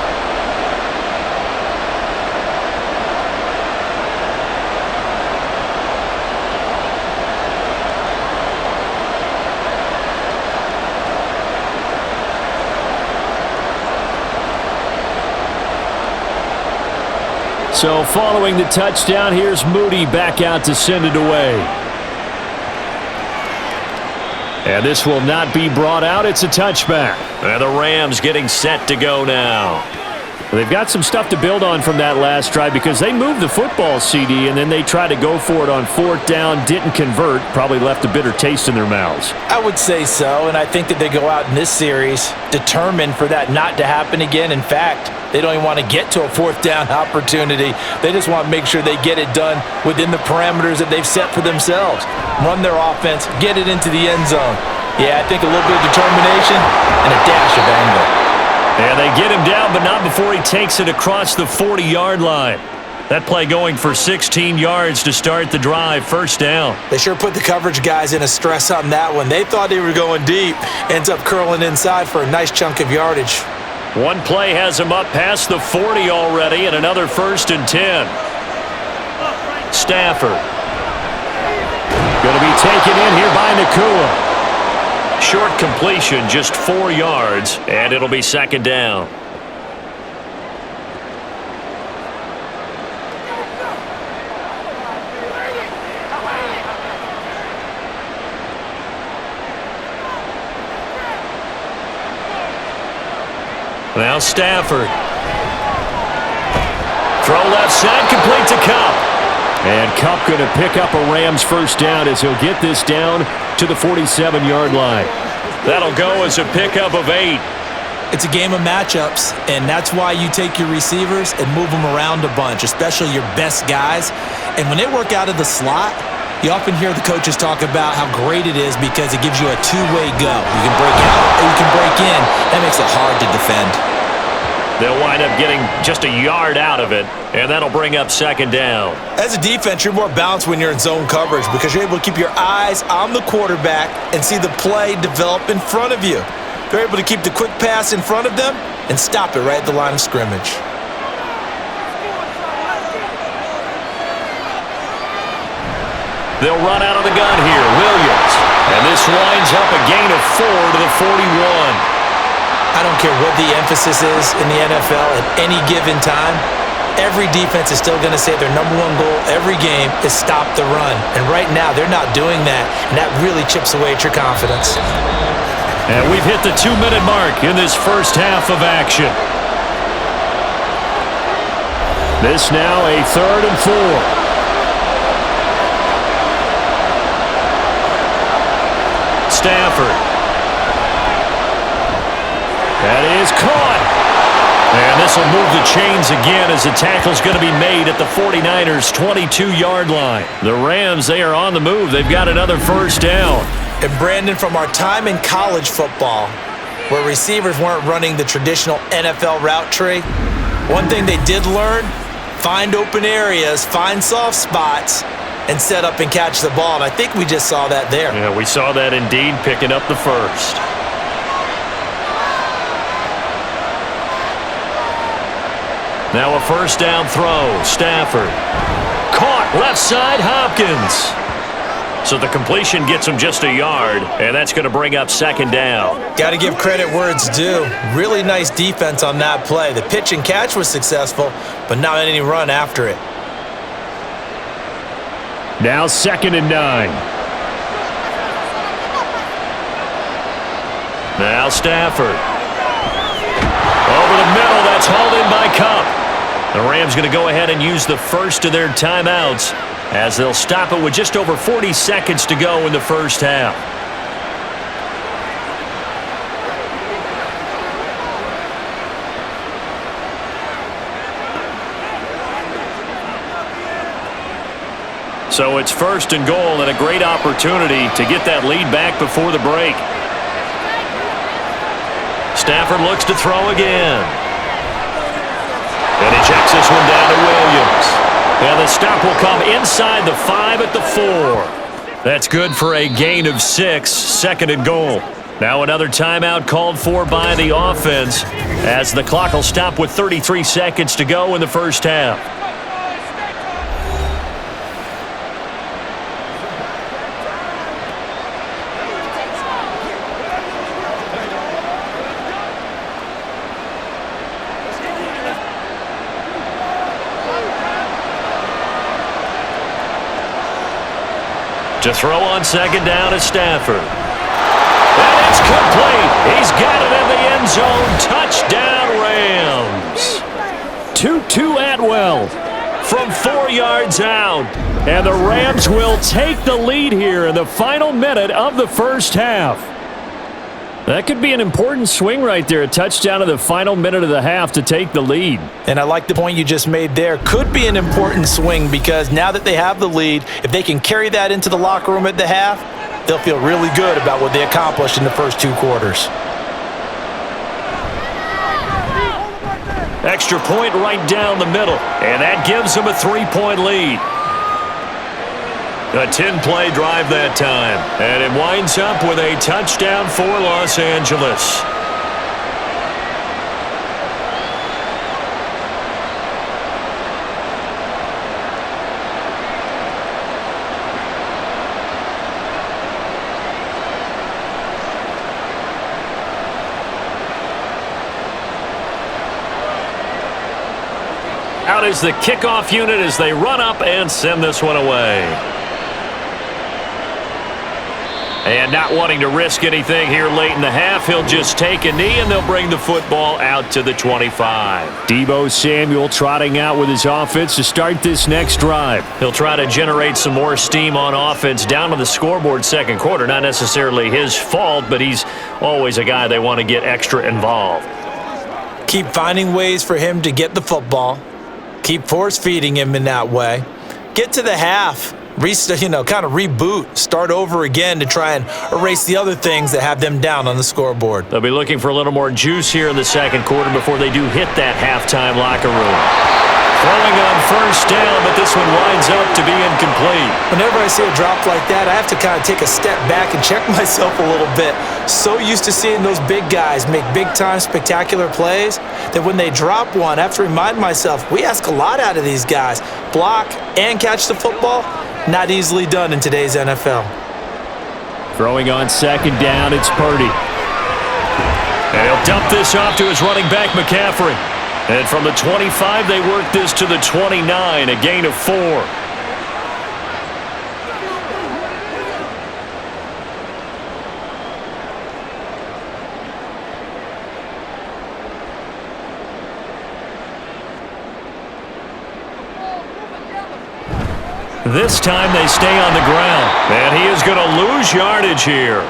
So following the touchdown, here's Moody back out to send it away. And this will not be brought out. It's a touchback. And the Rams getting set to go now. They've got some stuff to build on from that last drive because they moved the football, CD, and then they tried to go for it on 4th down, didn't convert, probably left a bitter taste in their mouths. I would say so, and I think that they go out in this series determined for that not to happen again. In fact, they don't even want to get to a 4th down opportunity. They just want to make sure they get it done within the parameters that they've set for themselves. Run their offense, get it into the end zone. Yeah, I think a little bit of determination and a dash of anger. And they get him down, but not before he takes it across the 40-yard line. That play going for 16 yards to start the drive, 1st down. They sure put the coverage guys in a stress on that one. They thought they were going deep. Ends up curling inside for a nice chunk of yardage. One play has him up past the 40 already, and another 1st and 10. Stafford. Going to be taken in here by Nakua. Short completion, just 4 yards, and it'll be 2nd down. Now Stafford. Throw left side, complete to Kupp. And Kupp going to pick up a Rams 1st down as he'll get this down to the 47-yard line. That'll go as a pickup of 8. It's a game of matchups, and that's why you take your receivers and move them around a bunch, especially your best guys. And when they work out of the slot, you often hear the coaches talk about how great it is because it gives you a two-way go. You can break out or you can break in. That makes it hard to defend. They'll wind up getting just a yard out of it, and that'll bring up 2nd down. As a defense, you're more balanced when you're in zone coverage because you're able to keep your eyes on the quarterback and see the play develop in front of you. They're able to keep the quick pass in front of them and stop it right at the line of scrimmage. They'll run out of the gun here. Williams. And this winds up a gain of 4 to the 41. I don't care what the emphasis is in the NFL at any given time. Every defense is still going to say their #1 goal every game is stop the run. And right now, they're not doing that, and that really chips away at your confidence. And we've hit the 2-minute mark in this first half of action. This now a 3rd and 4. Stafford. That is caught. And this this will move the chains again as the tackle's going to be made at the 49ers' 22-yard line. The Rams, they are on the move. They've got another first down. And Brandon, from our time in college football, where receivers weren't running the traditional NFL route tree, one thing they did learn, find open areas, find soft spots, and set up and catch the ball. And I think we just saw that there. Yeah, we saw that indeed, picking up the first. Now a first down throw. Stafford. Caught left side, Hopkins. So the completion gets him just a yard, and that's going to bring up second down. Got to give credit where it's due. Really nice defense on that play. The pitch and catch was successful, but not any run after it. Now 2nd and 9. Now Stafford. Over the middle, that's hauled in by Kupp. The Rams going to go ahead and use the first of their timeouts as they'll stop it with just over 40 seconds to go in the first half. So it's 1st and goal and a great opportunity to get that lead back before the break. Stafford looks to throw again. And he checks this one down to Williams. And the stop will come inside the 5 at the 4. That's good for a gain of 6, 2nd and goal. Now another timeout called for by the offense as the clock will stop with 33 seconds to go in the first half. To throw on second down is Stafford. And it's complete. He's got it in the end zone. Touchdown, Rams. Tutu Atwell from 4 yards out. And the Rams will take the lead here in the final minute of the first half. That could be an important swing right there. A touchdown in the final minute of the half to take the lead. And I like the point you just made there. Could be an important swing because now that they have the lead, if they can carry that into the locker room at the half, they'll feel really good about what they accomplished in the first 2 quarters. Extra point right down the middle. And that gives them a 3-point lead. A 10-play drive that time. And it winds up with a touchdown for Los Angeles. Out is the kickoff unit as they run up and send this one away. And not wanting to risk anything here late in the half, he'll just take a knee and they'll bring the football out to the 25. Deebo Samuel trotting out with his offense to start this next drive. He'll try to generate some more steam on offense down to the scoreboard second quarter. Not necessarily his fault, but he's always a guy they want to get extra involved. Keep finding ways for him to get the football. Keep force-feeding him in that way. Get to the half. Kind of reboot, start over again to try and erase the other things that have them down on the scoreboard. They'll be looking for a little more juice here in the second quarter before they do hit that halftime locker room. Throwing on first down, but this one winds up to be incomplete. Whenever I see a drop like that, I have to kind of take a step back and check myself a little bit. So used to seeing those big guys make big-time spectacular plays that when they drop one, I have to remind myself, we ask a lot out of these guys. Block and catch the football, not easily done in today's NFL. Throwing on second down, it's Purdy. And he'll dump this off to his running back, McCaffrey. And from the 25, they work this to the 29, a gain of 4. This time they stay on the ground, and he is going to lose yardage here.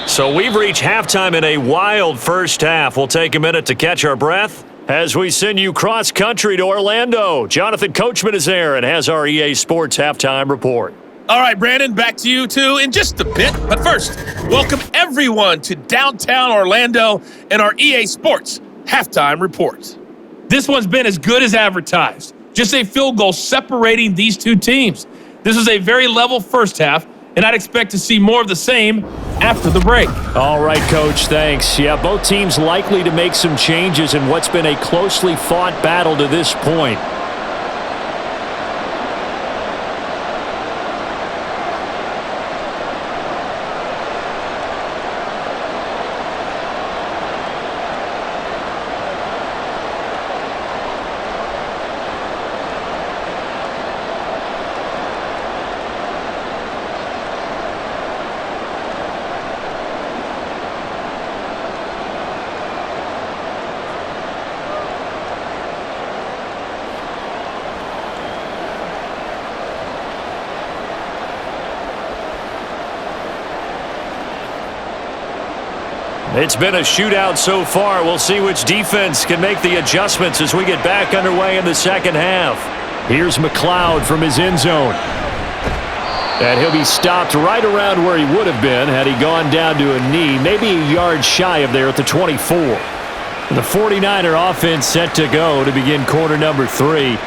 So we've reached halftime in a wild first half. We'll take a minute to catch our breath, As we send you cross-country to Orlando, Jonathan Coachman is there and has our EA Sports halftime report. All right, Brandon, back to you, too, in just a bit. But first, welcome everyone to downtown Orlando and our EA Sports halftime report. This one's been as good as advertised. Just a field goal separating these two teams. This was a very level first half, and I'd expect to see more of the same after the break. All right, Coach, thanks. Yeah, both teams likely to make some changes in what's been a closely fought battle to this point. It's been a shootout so far. We'll see which defense can make the adjustments as we get back underway in the second half. Here's McLeod from his end zone. And he'll be stopped right around where he would have been had he gone down to a knee, maybe a yard shy of there at the 24. The 49er offense set to go to begin quarter number 3.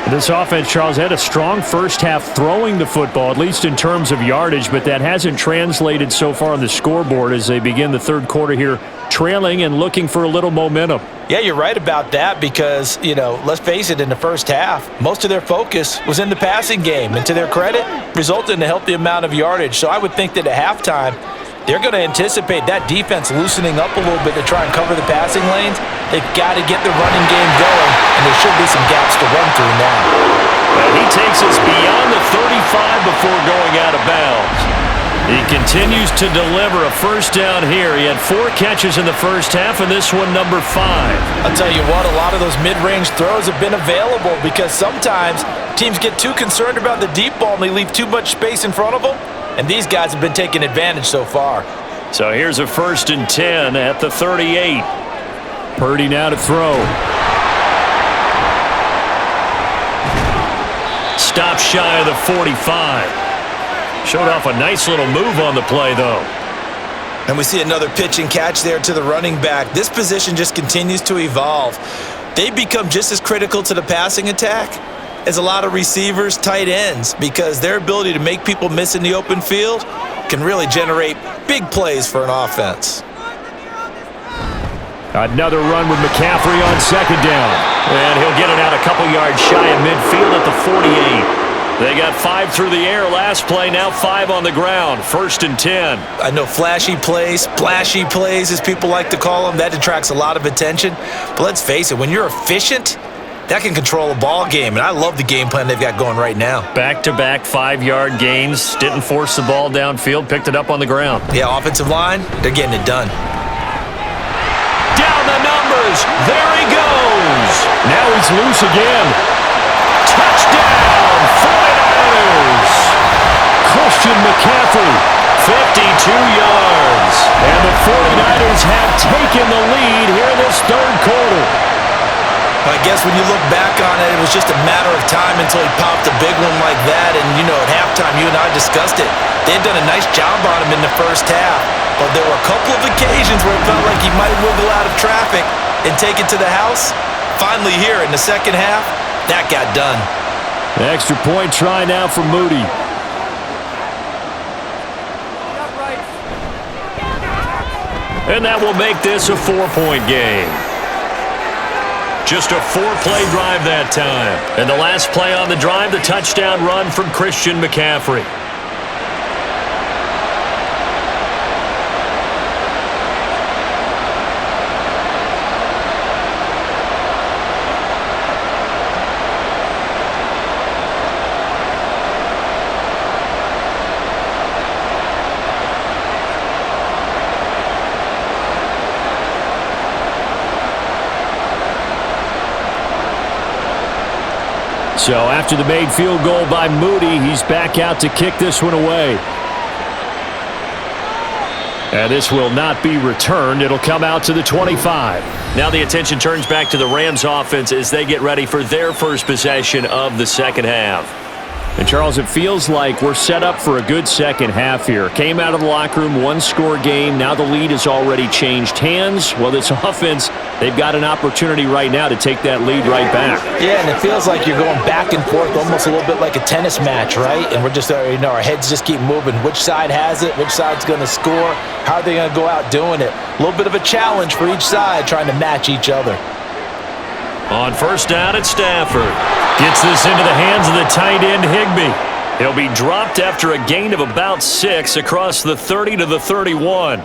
This offense, Charles, had a strong first half throwing the football, at least in terms of yardage, but that hasn't translated so far on the scoreboard as they begin the third quarter here, trailing and looking for a little momentum. Yeah, you're right about that because, let's face it, in the first half, most of their focus was in the passing game, and to their credit, resulted in a healthy amount of yardage. So I would think that at halftime, they're going to anticipate that defense loosening up a little bit to try and cover the passing lanes. They've got to get the running game going, and there should be some gaps to run through now. And he takes us beyond the 35 before going out of bounds. He continues to deliver a first down here. He had 4 catches in the first half, and this one number 5. I'll tell you what, a lot of those mid-range throws have been available because sometimes teams get too concerned about the deep ball and they leave too much space in front of them. And these guys have been taking advantage so far. So here's a 1st and 10 at the 38. Purdy now to throw. Stop shy of the 45. Showed off a nice little move on the play, though. And we see another pitch and catch there to the running back. This position just continues to evolve. They become just as critical to the passing attack as a lot of receivers, tight ends, because their ability to make people miss in the open field can really generate big plays for an offense. Another run with McCaffrey on 2nd down. And he'll get it out a couple yards shy of midfield at the 48. They got 5 through the air last play, now 5 on the ground. 1st and 10. I know flashy plays, splashy plays, as people like to call them, that attracts a lot of attention. But let's face it, when you're efficient, that can control a ball game, and I love the game plan they've got going right now. Back-to-back 5-yard gains. Didn't force the ball downfield. Picked it up on the ground. Yeah, offensive line, they're getting it done. Down the numbers. There he goes. Now he's loose again. Touchdown, 49ers. Christian McCaffrey, 52 yards. And the 49ers have taken the lead here in this third quarter. I guess when you look back on it, it was just a matter of time until he popped a big one like that. And, at halftime, you and I discussed it. They had done a nice job on him in the first half. But there were a couple of occasions where it felt like he might wiggle out of traffic and take it to the house. Finally here in the second half, that got done. The extra point try now for Moody. And that will make this a 4-point game. Just a 4-play drive that time. And the last play on the drive, the touchdown run from Christian McCaffrey. So after the made field goal by Moody, he's back out to kick this one away. And this will not be returned. It'll come out to the 25. Now the attention turns back to the Rams offense as they get ready for their first possession of the second half. And, Charles, it feels like we're set up for a good second half here. Came out of the locker room, one-score game. Now the lead has already changed hands. Well, this offense, they've got an opportunity right now to take that lead right back. Yeah, and it feels like you're going back and forth almost a little bit like a tennis match, right? And we're just, our heads just keep moving. Which side has it? Which side's going to score? How are they going to go out doing it? A little bit of a challenge for each side trying to match each other. On first down at Stafford. Gets this into the hands of the tight end, Higbee. He'll be dropped after a gain of about 6 across the 30 to the 31.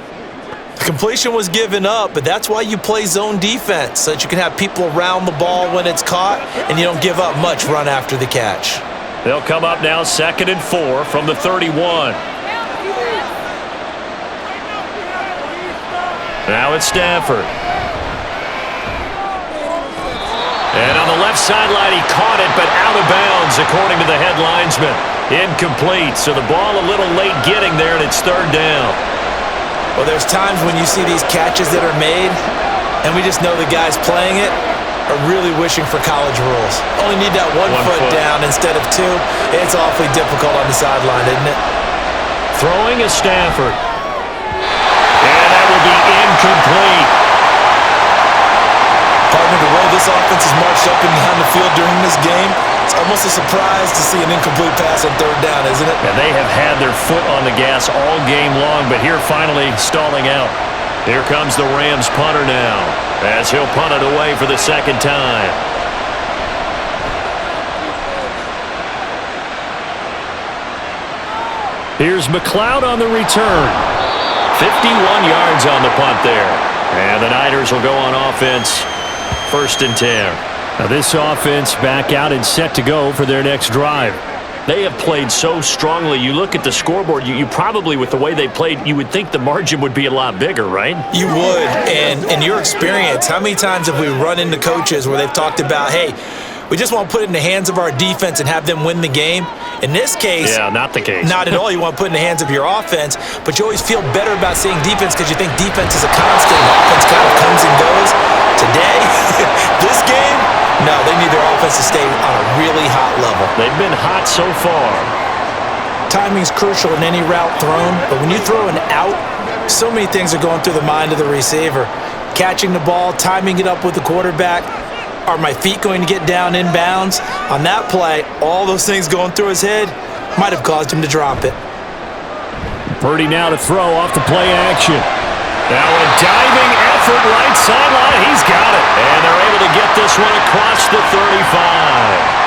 The completion was given up, but that's why you play zone defense, so that you can have people around the ball when it's caught, and you don't give up much run after the catch. They'll come up now 2nd and 4 from the 31. Now it's Stafford. And on the left sideline, he caught it, but out of bounds, according to the head linesman. Incomplete, so the ball a little late getting there, and it's 3rd down. Well, there's times when you see these catches that are made, and we just know the guys playing it are really wishing for college rules. Only need that one foot down instead of 2. It's awfully difficult on the sideline, isn't it? Throwing is Stafford. And that will be incomplete. Partner, the way this offense has marched up and down the field during this game, it's almost a surprise to see an incomplete pass on 3rd down, isn't it? And they have had their foot on the gas all game long, but here finally stalling out. Here comes the Rams punter now, as he'll punt it away for the 2nd time. Here's McLeod on the return. 51 yards on the punt there. And the Niners will go on offense. 1st and 10. Now this offense back out and set to go for their next drive. They have played so strongly. You look at the scoreboard, you probably, with the way they played, you would think the margin would be a lot bigger, right? You would. And in your experience, how many times have we run into coaches where they've talked about, hey, we just want to put it in the hands of our defense and have them win the game? In this case, yeah, not the case. Not at all. You want to put it in the hands of your offense, but you always feel better about saying defense because you think defense is a constant and offense kind of comes and goes. Today, this game, no, they need their offense to stay on a really hot level. They've been hot so far. Timing's crucial in any route thrown, but when you throw an out, so many things are going through the mind of the receiver. Catching the ball, timing it up with the quarterback. Are my feet going to get down inbounds? On that play, all those things going through his head might have caused him to drop it. Purdy now to throw off the play action. Now a diving effort right sideline. He's got it. And they're able to get this one across the 35.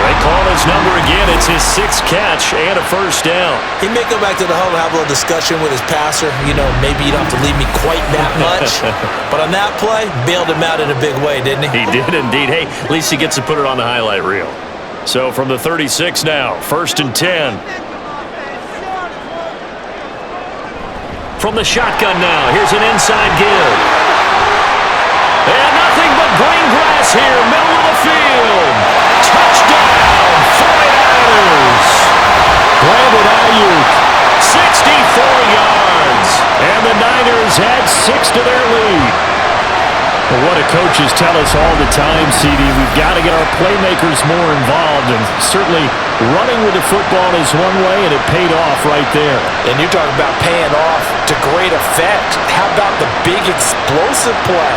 They call his number again. It's his 6th catch and a 1st down. He may go back to the huddle and have a little discussion with his passer. You know, maybe you don't have to leave me quite that much. But on that play, bailed him out in a big way, didn't he? He did indeed. Hey, at least he gets to put it on the highlight reel. So from the 36 now, 1st and 10. From the shotgun now, here's an inside give. And nothing but green grass here, middle of the field. Touchdown, 49ers. Brandon Ayuk, 64 yards. And the Niners add 6 to their lead. Well, what do coaches tell us all the time, CD? We've got to get our playmakers more involved, and certainly running with the football is one way, and it paid off right there. And you're talking about paying off to great effect. How about the big explosive play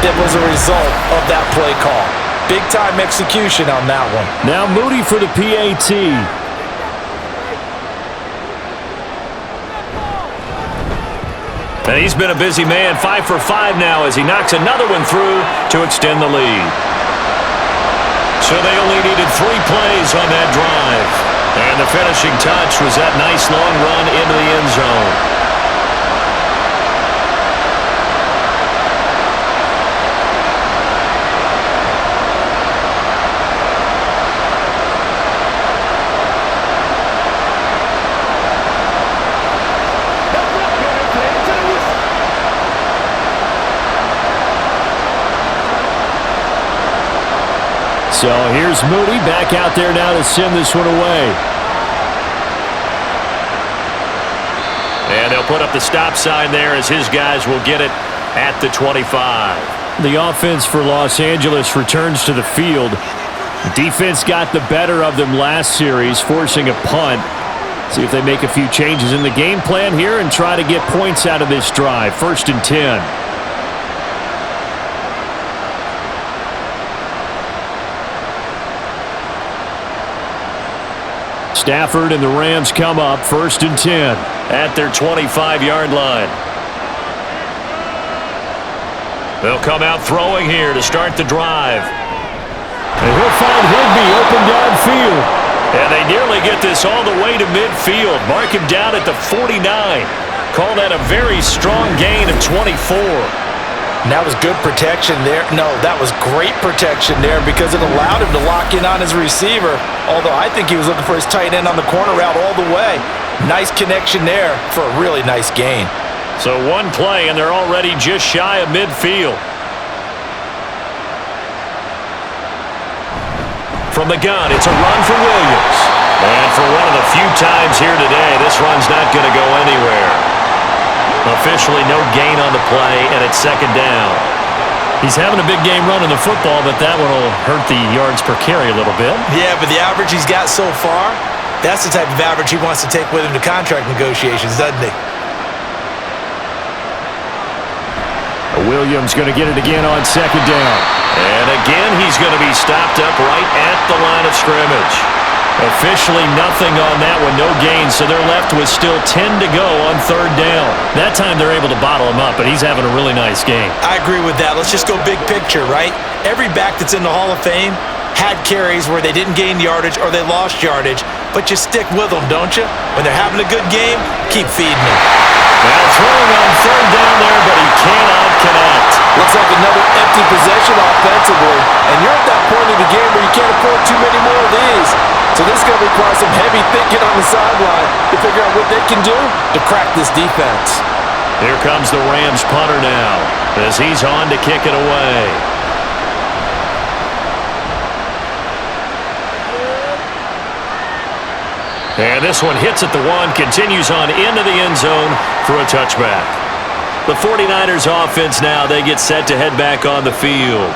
that was a result of that play call? Big-time execution on that one. Now Moody for the PAT. And he's been a busy man, 5 for 5 now as he knocks another one through to extend the lead. So they only needed 3 plays on that drive. And the finishing touch was that nice long run into the end zone. So here's Moody back out there now to send this one away. And they'll put up the stop sign there as his guys will get it at the 25. The offense for Los Angeles returns to the field. The defense got the better of them last series, forcing a punt. See if they make a few changes in the game plan here and try to get points out of this drive. 1st and 10. Stafford and the Rams come up 1st and 10 at their 25-yard line. They'll come out throwing here to start the drive. And he'll find Higbee open downfield. And they nearly get this all the way to midfield. Mark him down at the 49. Call that a very strong gain of 24. And that was good protection there. No, that was great protection there because it allowed him to lock in on his receiver. Although I think he was looking for his tight end on the corner route all the way. Nice connection there for a really nice gain. So one play, and they're already just shy of midfield. From the gun, it's a run for Williams. And for one of the few times here today, this run's not going to go anywhere. Officially no gain on the play, and it's 2nd down. He's having a big game running the football, but that one will hurt the yards per carry a little bit. Yeah, but the average he's got so far, that's the type of average he wants to take with him to contract negotiations, doesn't he? Williams going to get it again on 2nd down. And again, he's going to be stopped up right at the line of scrimmage. Officially nothing on that one, no gain, so they're left with still 10 to go on 3rd down. That time they're able to bottle him up, but he's having a really nice game. I agree with that. Let's just go big picture, right? Every back that's in the Hall of Fame had carries where they didn't gain yardage or they lost yardage, but you stick with them, don't you? When they're having a good game, keep feeding them. Now throwing on 3rd down there, but he cannot connect. Looks like another empty possession offensively, and you're at that point in the game where you can't afford too many more of these. So this is going to require some heavy thinking on the sideline to figure out what they can do to crack this defense. Here comes the Rams punter now as he's on to kick it away. And this one hits at the 1, continues on into the end zone for a touchback. The 49ers offense now, they get set to head back on the field.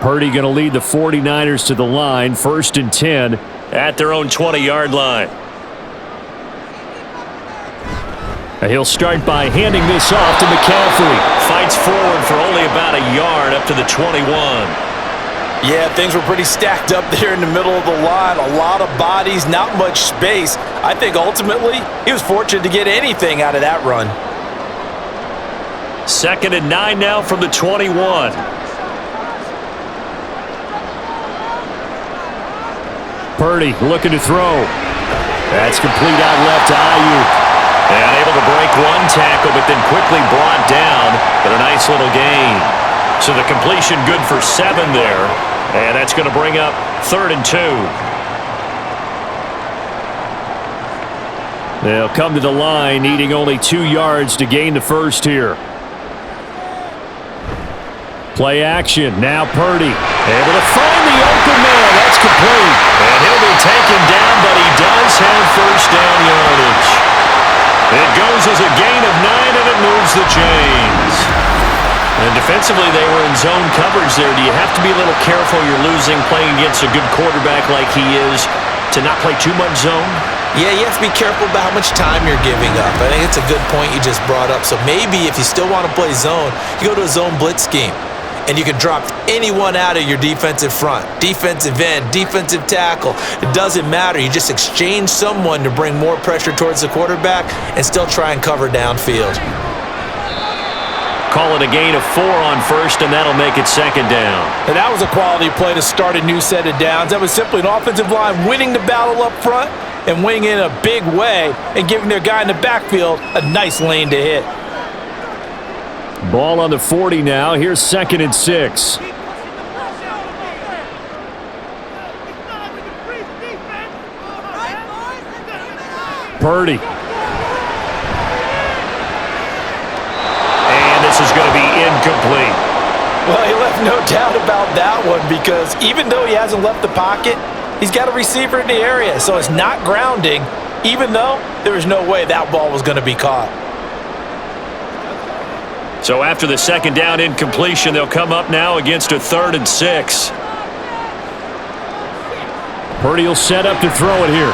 Purdy going to lead the 49ers to the line, 1st and 10 at their own 20-yard line. He'll start by handing this off to McCaffrey. Fights forward for only about a yard up to the 21. Yeah, things were pretty stacked up there in the middle of the line. A lot of bodies, not much space. I think ultimately he was fortunate to get anything out of that run. 2nd and 9 now from the 21. Purdy looking to throw. That's complete out left to Ayuk. And able to break one tackle, but then quickly brought down. But a nice little gain. So the completion good for 7 there. And that's going to bring up 3rd and 2. They'll come to the line, needing only 2 yards to gain the first here. Play action. Now Purdy. Able to find the open man. That's complete. And he'll be taken down, but he does have first down yardage. It goes as a gain of 9, and it moves the chains. And defensively, they were in zone coverage there. Do you have to be a little careful? You're losing, playing against a good quarterback like he is, to not play too much zone? Yeah, you have to be careful about how much time you're giving up. I think it's a good point you just brought up. So maybe if you still want to play zone, you go to a zone blitz scheme. And you can drop anyone out of your defensive front, defensive end, defensive tackle. It doesn't matter. You just exchange someone to bring more pressure towards the quarterback and still try and cover downfield. Call it a gain of 4 on 1st, and that'll make it 2nd down. And that was a quality play to start a new set of downs. That was simply an offensive line winning the battle up front and winning in a big way and giving their guy in the backfield a nice lane to hit. Ball on the 40 now. Here's 2nd and 6. Purdy. incomplete. Well, he left no doubt about that one because even though he hasn't left the pocket, he's got a receiver in the area, so it's not grounding, even though there was no way that ball was going to be caught. So after the second down incompletion, they'll come up now against a 3rd and 6. Purdy will set up to throw it here.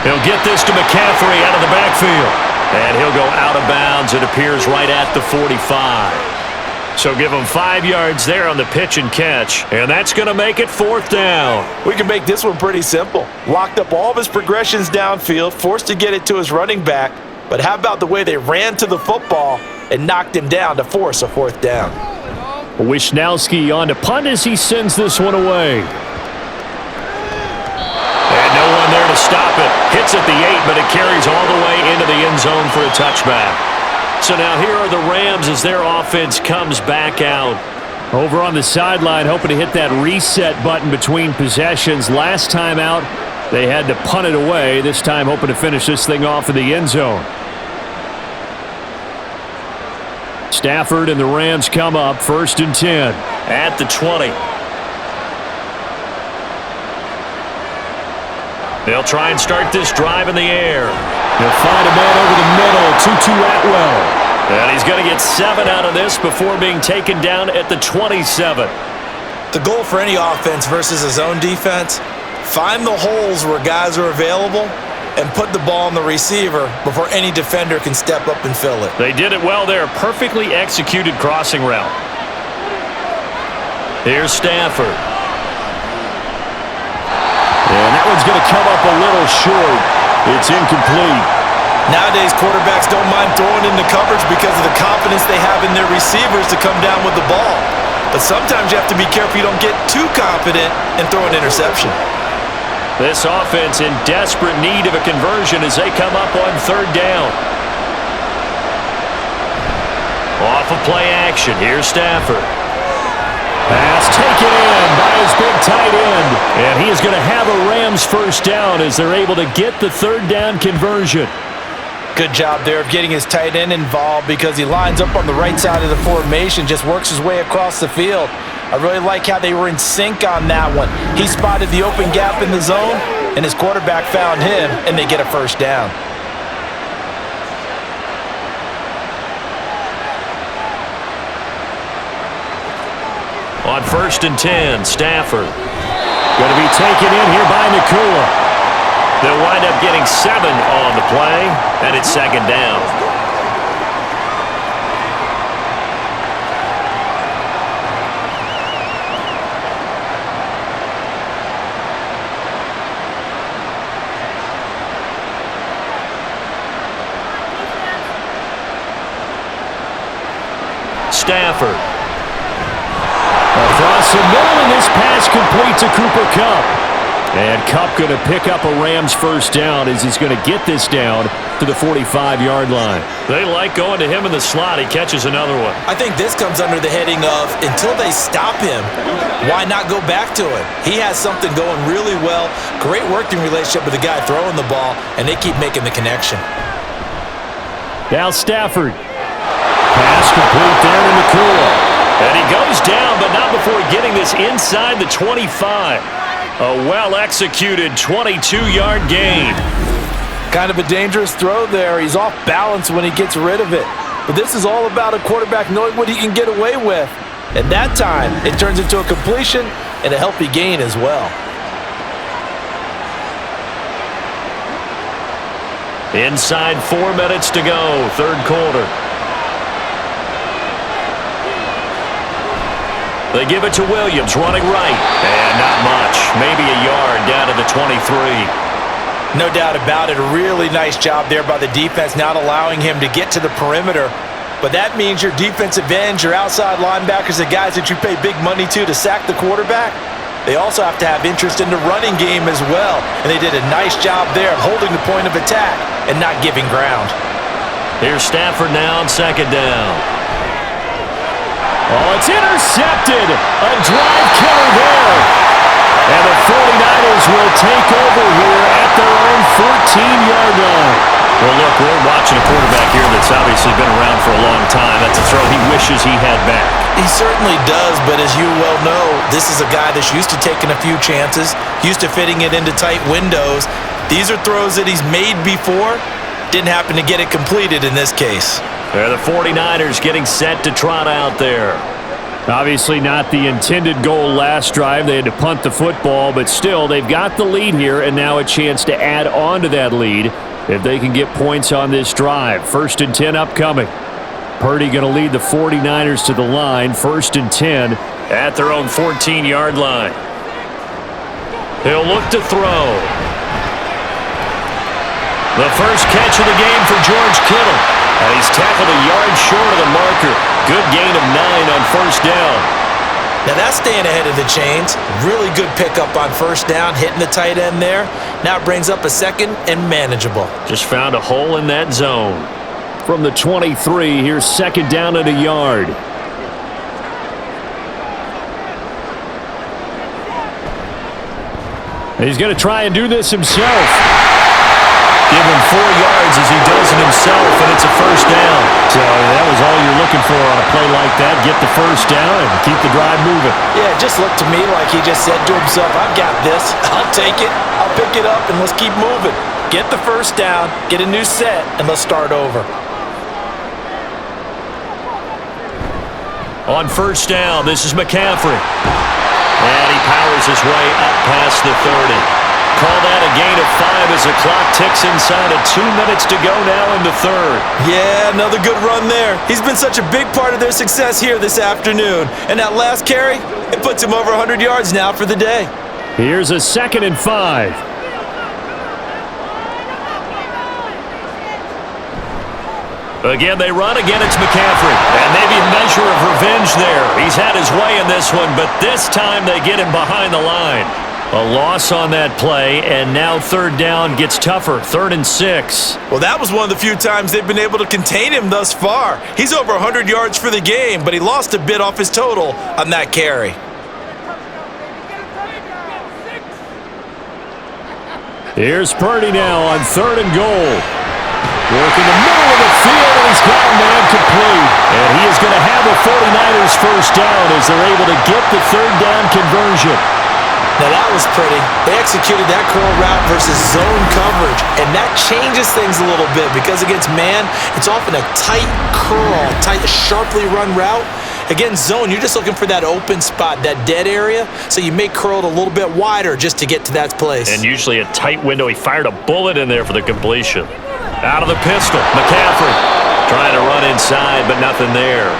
He'll get this to McCaffrey out of the backfield. And he'll go out of bounds, it appears, right at the 45. So give him 5 yards there on the pitch and catch. And that's going to make it 4th down. We can make this one pretty simple. Locked up all of his progressions downfield, forced to get it to his running back. But how about the way they ran to the football and knocked him down to force a 4th down? Wishnowski on to punt as he sends this one away. And no one there to stop it. Hits at the 8, but it carries all the way into the end zone for a touchback. So now here are the Rams as their offense comes back out. Over on the sideline, hoping to hit that reset button between possessions. Last time out, they had to punt it away. This time hoping to finish this thing off in the end zone. Stafford and the Rams come up 1st and 10. At the 20. They'll try and start this drive in the air. They'll find a man over the middle, Tutu Atwell. And he's going to get 7 out of this before being taken down at the 27. The goal for any offense versus his own defense, find the holes where guys are available and put the ball on the receiver before any defender can step up and fill it. They did it well there. Perfectly executed crossing route. Here's Stafford. And that one's going to come up a little short. It's incomplete. Nowadays, quarterbacks don't mind throwing into coverage because of the confidence they have in their receivers to come down with the ball. But sometimes you have to be careful you don't get too confident and throw an interception. This offense in desperate need of a conversion as they come up on 3rd down. Off of play action, here's Stafford. Pass taken in by his big tight end. And he is going to have a Rams 1st down as they're able to get the 3rd down conversion. Good job there of getting his tight end involved because he lines up on the right side of the formation, just works his way across the field. I really like how they were in sync on that one. He spotted the open gap in the zone, and his quarterback found him, and they get a 1st down. On 1st and 10, Stafford. Going to be taken in here by Nakua. They'll wind up getting 7 on the play, and it's 2nd down. Stafford. Across the middle, and this pass complete to Cooper Kupp. And Kupp going to pick up a Rams 1st down as he's going to get this down to the 45-yard line. They like going to him in the slot. He catches another one. I think this comes under the heading of until they stop him, why not go back to him? He has something going really well. Great working relationship with the guy throwing the ball, and they keep making the connection. Now Stafford. Pass complete there in the cool. And he goes down, but not before getting this inside the 25. A well-executed 22-yard gain. Kind of a dangerous throw there. He's off balance when he gets rid of it. But this is all about a quarterback knowing what he can get away with. At that time, it turns into a completion and a healthy gain as well. Inside 4 minutes to go, 3rd quarter. They give it to Williams, running right. And not much. Maybe a yard down to the 23. No doubt about it. A really nice job there by the defense, not allowing him to get to the perimeter. But that means your defensive ends, your outside linebackers, the guys that you pay big money to sack the quarterback, they also have to have interest in the running game as well. And they did a nice job there of holding the point of attack and not giving ground. Here's Stafford now on 2nd down. Oh, it's intercepted. A drive killer there. And the 49ers will take over here at their own 14-yard line. Well, look, we're watching a quarterback here that's obviously been around for a long time. That's a throw he wishes he had back. He certainly does, but as you well know, this is a guy that's used to taking a few chances, used to fitting it into tight windows. These are throws that he's made before. Didn't happen to get it completed in this case. They're the 49ers getting set to trot out there. Obviously not the intended goal last drive. They had to punt the football, but still, they've got the lead here, and now a chance to add on to that lead if they can get points on this drive. 1st and 10 upcoming. Purdy going to lead the 49ers to the line. 1st and 10 at their own 14-yard line. He'll look to throw. The first catch of the game for George Kittle. And he's tackled a yard short of the marker. Good gain of 9 on 1st down. Now that's staying ahead of the chains. Really good pickup on 1st down, hitting the tight end there. Now it brings up a 2nd and manageable. Just found a hole in that zone. From the 23, here's 2nd down at a yard. He's going to try and do this himself. Give him 4 yards as he does it himself, and it's a 1st down. So that was all you're looking for on a play like that. Get the 1st down and keep the drive moving. Yeah, it just looked to me like he just said to himself, I've got this. I'll take it. I'll pick it up, and let's keep moving. Get the 1st down, get a new set, and let's start over. On 1st down, this is McCaffrey. And he powers his way up past the 30. Call that a gain of 5 as the clock ticks inside of 2 minutes to go now in the 3rd. Yeah, another good run there. He's been such a big part of their success here this afternoon. And that last carry, it puts him over 100 yards now for the day. Here's a 2nd and 5. Again, they run. Again, it's McCaffrey. And maybe a measure of revenge there. He's had his way in this one, but this time they get him behind the line. A loss on that play, and now 3rd down gets tougher. 3rd and 6. Well, that was one of the few times they've been able to contain him thus far. He's over 100 yards for the game, but he lost a bit off his total on that carry. Here's Purdy now on 3rd and goal. Working the middle of the field, and he's got a man complete. And he is going to have the 49ers 1st down as they're able to get the 3rd down conversion. Now that was pretty. They executed that curl route versus zone coverage, and that changes things a little bit because against man, it's often a tight curl, sharply run route. Against zone, you're just looking for that open spot, that dead area, so you may curl it a little bit wider just to get to that place. And usually a tight window. He fired a bullet in there for the completion. Out of the pistol, McCaffrey trying to run inside, but nothing there.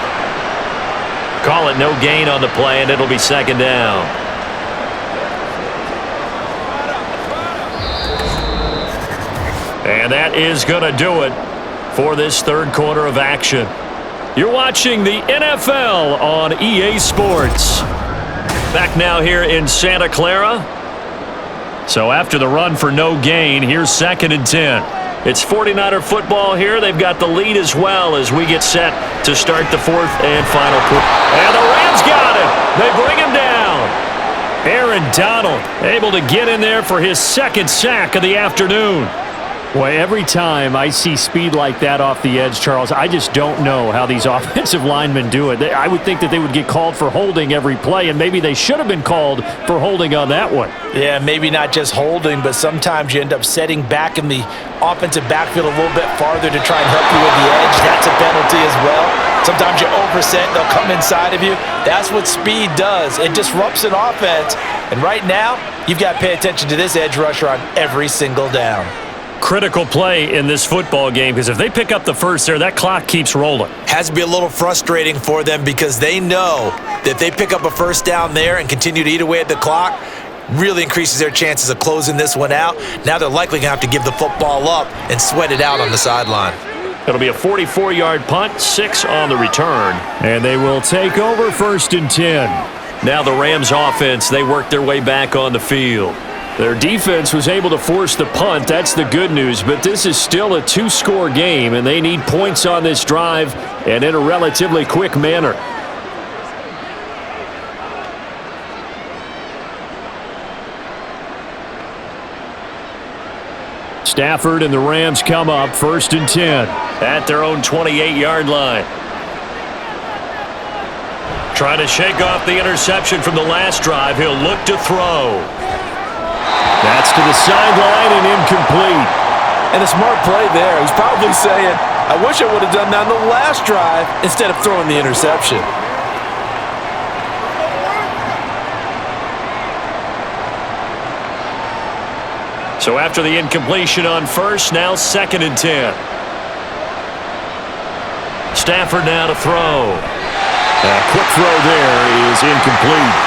Call it no gain on the play, and it'll be 2nd down. And that is going to do it for this 3rd quarter of action. You're watching the NFL on EA Sports. Back now here in Santa Clara. So after the run for no gain, here's 2nd and 10. It's 49er football here. They've got the lead as well as we get set to start the 4th and final quarter. And the Rams got him. They bring him down. Aaron Donald able to get in there for his 2nd sack of the afternoon. Boy, every time I see speed like that off the edge, Charles, I just don't know how these offensive linemen do it. I would think that they would get called for holding every play, and maybe they should have been called for holding on that one. Yeah, maybe not just holding, but sometimes you end up setting back in the offensive backfield a little bit farther to try and help you with the edge. That's a penalty as well. Sometimes you overset, they'll come inside of you. That's what speed does. It disrupts an offense. And right now, you've got to pay attention to this edge rusher on every single down. Critical play in this football game because if they pick up the 1st there, that clock keeps rolling. Has to be a little frustrating for them because they know that if they pick up a 1st down there and continue to eat away at the clock, really increases their chances of closing this one out. Now they're likely going to have to give the football up and sweat it out on the sideline. It'll be a 44-yard punt, 6 on the return. And they will take over 1st and 10. Now the Rams offense, they work their way back on the field. Their defense was able to force the punt. That's the good news. But this is still a 2-score game, and they need points on this drive and in a relatively quick manner. Stafford and the Rams come up 1st and 10 at their own 28-yard line. Trying to shake off the interception from the last drive. He'll look to throw. That's to the sideline and incomplete. And a smart play there. He's probably saying, I wish I would have done that on the last drive instead of throwing the interception. So after the incompletion on first, now 2nd and 10. Stafford now to throw. A quick throw there is incomplete.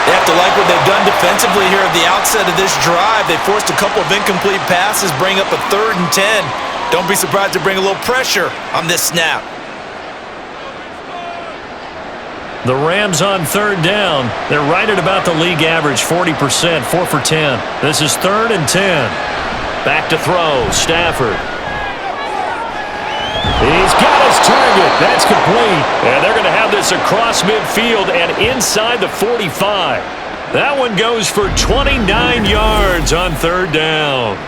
They have to like what they've done defensively here at the outset of this drive. They forced a couple of incomplete passes, bring up a 3rd and 10. Don't be surprised to bring a little pressure on this snap. The Rams on 3rd down. They're right at about the league average, 40%, 4 for 10. This is 3rd and 10. Back to throw, Stafford. He's got his target. That's complete. And they're going to have this across midfield and inside the 45. That one goes for 29 yards on 3rd down.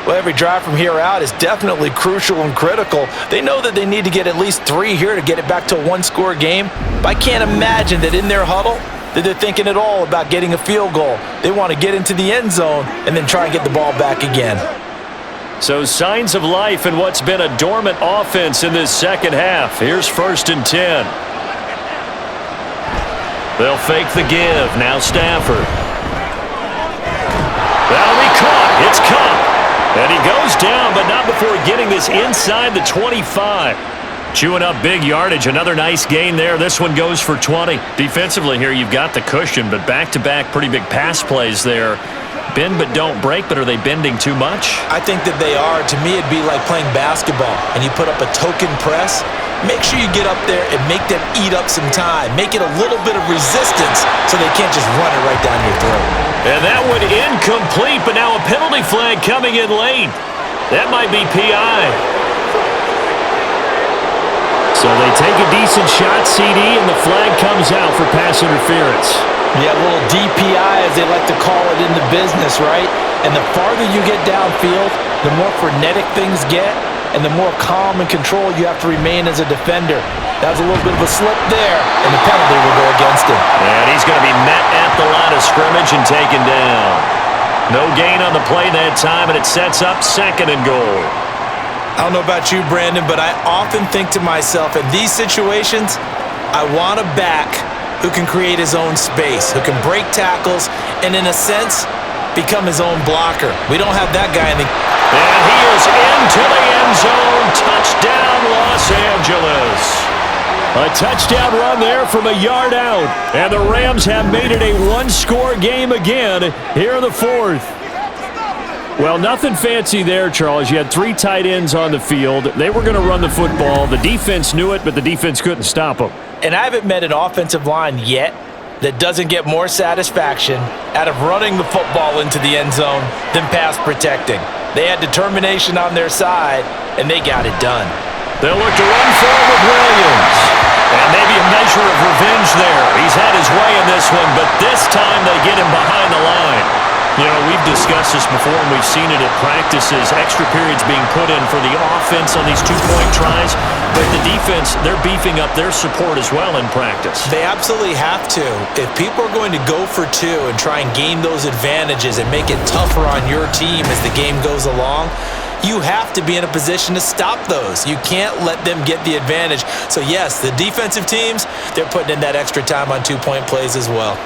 Well, every drive from here out is definitely crucial and critical. They know that they need to get at least 3 here to get it back to a one-score game. But I can't imagine that in their huddle that they're thinking at all about getting a field goal. They want to get into the end zone and then try and get the ball back again. So signs of life in what's been a dormant offense in this second half. Here's 1st and 10. They'll fake the give. Now Stafford. That'll be caught. It's caught. And he goes down, but not before getting this inside the 25. Chewing up big yardage. Another nice gain there. This one goes for 20. Defensively here, you've got the cushion, but back-to-back pretty big pass plays there. Bend but don't break, but are they bending too much? I think that they are. To me, it'd be like playing basketball, and you put up a token press. Make sure you get up there and make them eat up some time. Make it a little bit of resistance so they can't just run it right down your throat. And that one incomplete, but now a penalty flag coming in late. That might be PI. So they take a decent shot, CD, and the flag comes out for pass interference. Yeah, a little DPI, as they like to call it in the business, right? And the farther you get downfield, the more frenetic things get, and the more calm and control you have to remain as a defender. That was a little bit of a slip there, and the penalty will go against him. And he's going to be met at the line of scrimmage and taken down. No gain on the play that time, and it sets up 2nd and goal. I don't know about you, Brandon, but I often think to myself, in these situations, I want a back who can create his own space, who can break tackles, and in a sense, become his own blocker. We don't have that guy in the... And he is into the end zone. Touchdown, Los Angeles. A touchdown run there from a yard out. And the Rams have made it a one-score game again here in the 4th. Well, nothing fancy there, Charles. You had 3 tight ends on the field. They were going to run the football. The defense knew it, but the defense couldn't stop them. And I haven't met an offensive line yet that doesn't get more satisfaction out of running the football into the end zone than pass protecting. They had determination on their side, and they got it done. They'll look to run forward with Williams. And maybe a measure of revenge there. He's had his way in this one, but this time they get him behind the line. You know, we've discussed this before, and we've seen it at practices. Extra periods being put in for the offense on these 2-point tries. But the defense, they're beefing up their support as well in practice. They absolutely have to. If people are going to go for 2 and try and gain those advantages and make it tougher on your team as the game goes along, you have to be in a position to stop those. You can't let them get the advantage. So, yes, the defensive teams, they're putting in that extra time on 2-point plays as well.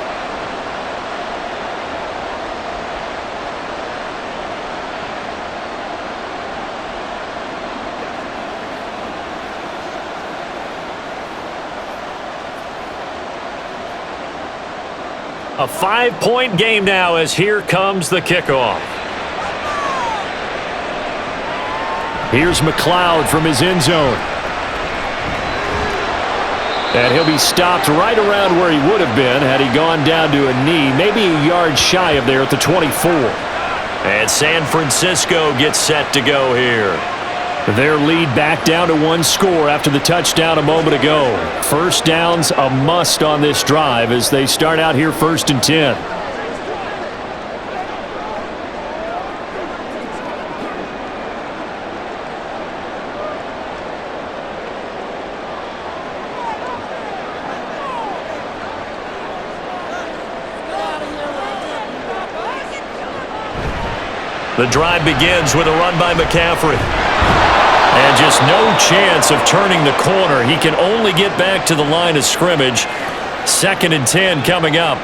A 5-point game now as here comes the kickoff. Here's McLeod from his end zone. And he'll be stopped right around where he would have been had he gone down to a knee, maybe a yard shy of there at the 24. And San Francisco gets set to go here. Their lead back down to 1 score after the touchdown a moment ago. First down's a must on this drive as they start out here 1st and 10. The drive begins with a run by McCaffrey. And just no chance of turning the corner. He can only get back to the line of scrimmage. 2nd and 10 coming up.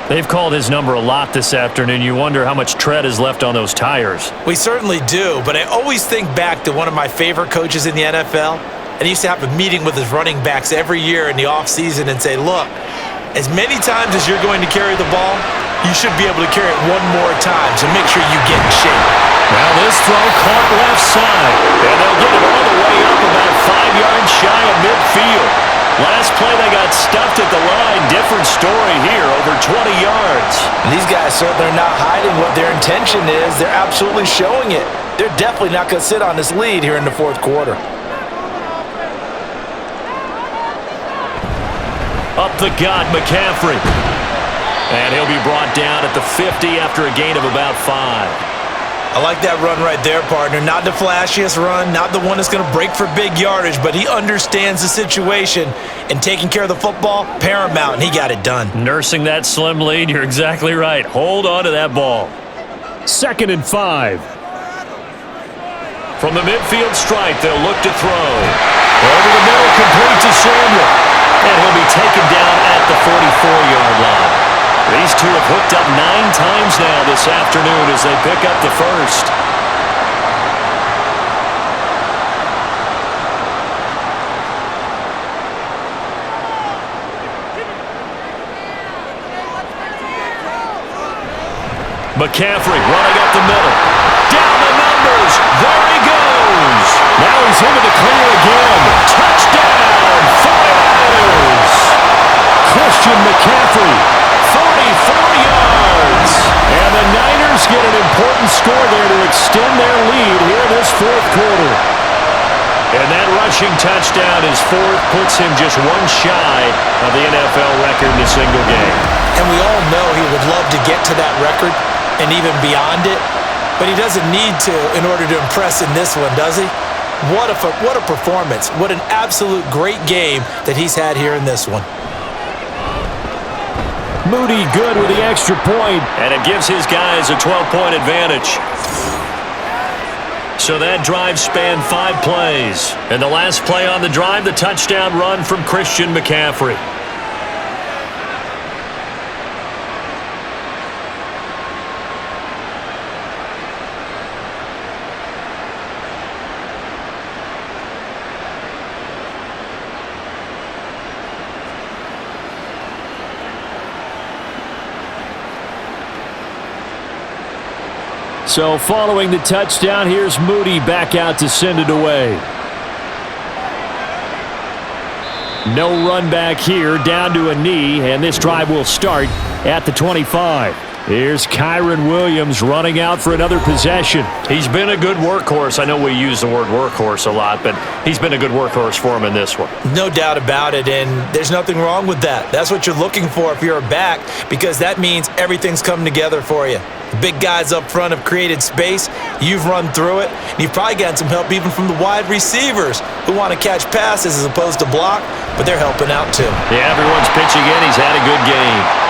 They've called his number a lot this afternoon. You wonder how much tread is left on those tires. We certainly do, but I always think back to one of my favorite coaches in the NFL. And he used to have a meeting with his running backs every year in the offseason and say, look, as many times as you're going to carry the ball, you should be able to carry it one more time, so make sure you get in shape. Now this throw caught left side, and they'll get it all the way up about 5 yards shy of midfield. Last play they got stuffed at the line. Different story here, over 20 yards. And these guys certainly are not hiding what their intention is. They're absolutely showing it. They're definitely not going to sit on this lead here in the 4th quarter. Up the gut, McCaffrey. And he'll be brought down at the 50 after a gain of about 5. I like that run right there, partner. Not the flashiest run, not the one that's going to break for big yardage, but he understands the situation, and taking care of the football, paramount, and he got it done. Nursing that slim lead, you're exactly right. Hold on to that ball. 2nd and 5. From the midfield stripe, they'll look to throw. Over the middle, complete to Samuel. And he'll be taken down at the 44-yard line. These two have hooked up 9 times now this afternoon as they pick up the first. McCaffrey running up the middle. Down the numbers. There he goes. Now he's into the clear again. Touchdown, 49ers. Christian McCaffrey. 44 yards. And the Niners get an important score there to extend their lead here in this 4th quarter. And that rushing touchdown, his 4th, puts him just one shy of the NFL record in a single game. And we all know he would love to get to that record and even beyond it, but he doesn't need to in order to impress in this one, does he? What a performance. What an absolute great game that he's had here in this one. Moody good with the extra point. And it gives his guys a 12-point advantage. So that drive spanned 5 plays. And the last play on the drive, the touchdown run from Christian McCaffrey. So following the touchdown, here's Moody back out to send it away. No run back here, down to a knee, and this drive will start at the 25. Here's Kyron Williams running out for another possession. He's been a good workhorse. I know we use the word workhorse a lot, but he's been a good workhorse for him in this one. No doubt about it, and there's nothing wrong with that. That's what you're looking for if you're a back, because that means everything's coming together for you. The big guys up front have created space. You've run through it. And you've probably gotten some help even from the wide receivers who want to catch passes as opposed to block, but they're helping out too. Yeah, everyone's pitching in. He's had a good game.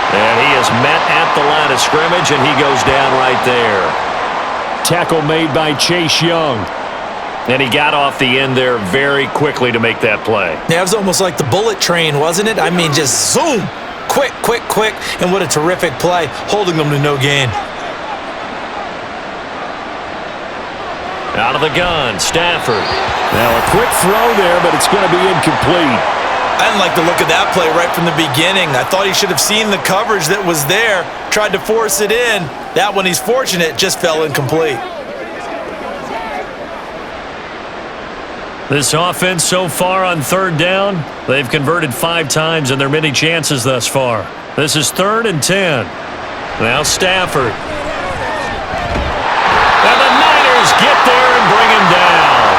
And he is met at the line of scrimmage, and he goes down right there. Tackle made by Chase Young. And he got off the end there very quickly to make that play. Yeah, it was almost like the bullet train, wasn't it? I mean, just zoom. Quick, quick, quick. And what a terrific play, holding them to no gain. Out of the gun, Stafford. Now a quick throw there, but it's going to be incomplete. I didn't like the look of that play right from the beginning. I thought he should have seen the coverage that was there, tried to force it in. That one, he's fortunate, just fell incomplete. This offense so far on 3rd down, they've converted 5 times in their many chances thus far. This is 3rd and 10. Now Stafford. And the Niners get there and bring him down.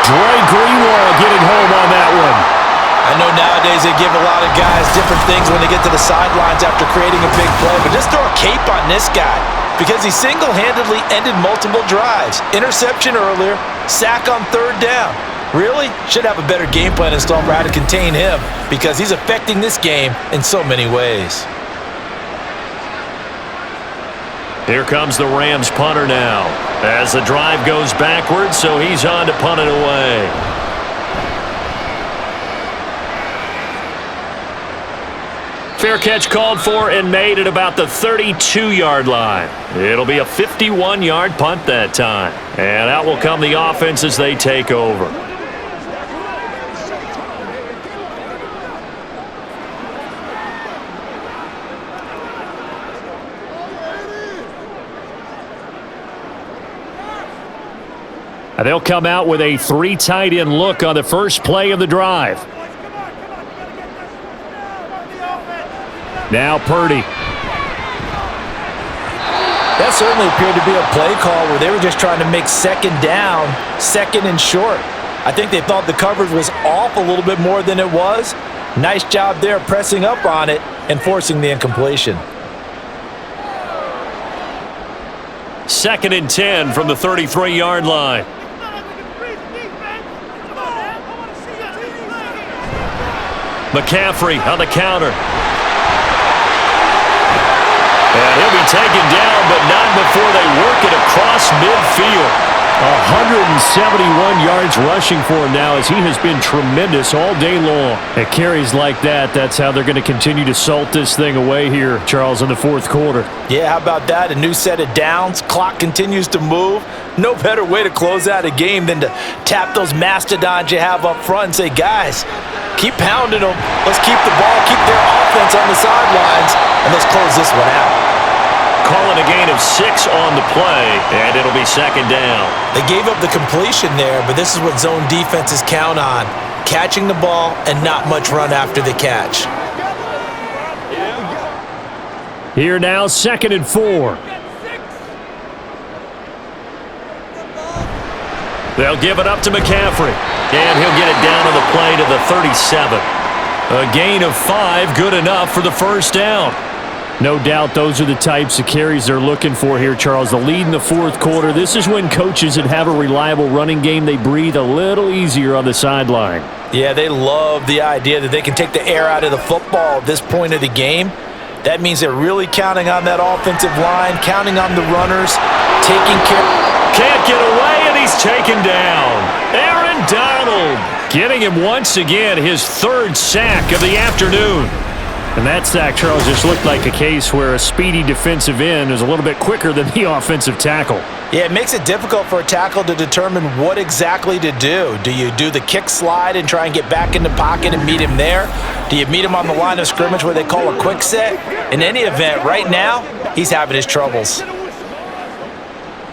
Dre Greenwald getting home on that one. I know nowadays they give a lot of guys different things when they get to the sidelines after creating a big play, but just throw a cape on this guy because he single-handedly ended multiple drives. Interception earlier, sack on 3rd down. Really should have a better game plan installed for how to contain him because he's affecting this game in so many ways. Here comes the Rams punter now. As the drive goes backwards, so he's on to punt it away. Fair catch called for and made at about the 32-yard line. It'll be a 51-yard punt that time. And out will come the offense as they take over. They'll come out with a 3 tight end look on the first play of the drive. Now Purdy. That certainly appeared to be a play call where they were just trying to make second down, second and short. I think they thought the coverage was off a little bit more than it was. Nice job there pressing up on it and forcing the incompletion. 2nd and 10 from the 33-yard line. McCaffrey on the counter. And he'll be taken down, but not before they work it across midfield. 171 yards rushing for him now as he has been tremendous all day long. At carries like that, that's how they're going to continue to salt this thing away here, Charles, in the fourth quarter. Yeah, how about that? A new set of downs. Clock continues to move. No better way to close out a game than to tap those mastodons you have up front and say, guys, keep pounding them. Let's keep the ball, keep their offense on the sidelines, and let's close this one out. Calling a gain of 6 on the play, and it'll be 2nd down. They gave up the completion there, but this is what zone defenses count on. Catching the ball and not much run after the catch. Here now, 2nd and 4. They'll give it up to McCaffrey, and he'll get it down on the play to the 37. A gain of 5, good enough for the first down. No doubt those are the types of carries they're looking for here, Charles. The lead in the fourth quarter. This is when coaches that have a reliable running game, they breathe a little easier on the sideline. Yeah, they love the idea that they can take the air out of the football at this point of the game. That means they're really counting on that offensive line, counting on the runners, taking care. Can't get away, and he's taken down. Aaron Donald getting him once again, his 3rd sack of the afternoon. And that sack, Charles, just looked like a case where a speedy defensive end is a little bit quicker than the offensive tackle. Yeah, it makes it difficult for a tackle to determine what exactly to do. Do you do the kick slide and try and get back in the pocket and meet him there? Do you meet him on the line of scrimmage where they call a quick set? In any event, right now, he's having his troubles.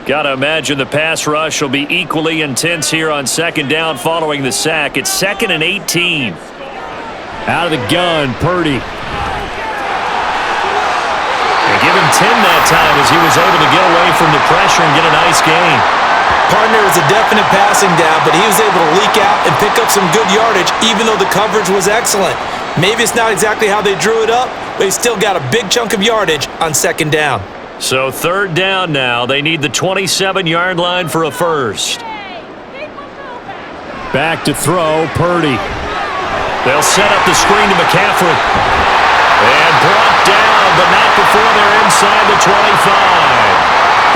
Got to imagine the pass rush will be equally intense here on 2nd down following the sack. It's 2nd and 18. Out of the gun, Purdy. They give him 10 that time as he was able to get away from the pressure and get a nice gain. Partner was a definite passing down, but he was able to leak out and pick up some good yardage even though the coverage was excellent. Maybe it's not exactly how they drew it up, but he still got a big chunk of yardage on 2nd down. So 3rd down now. They need the 27-yard line for a first. Back to throw, Purdy. They'll set up the screen to McCaffrey. And brought down, but not before they're inside the 25.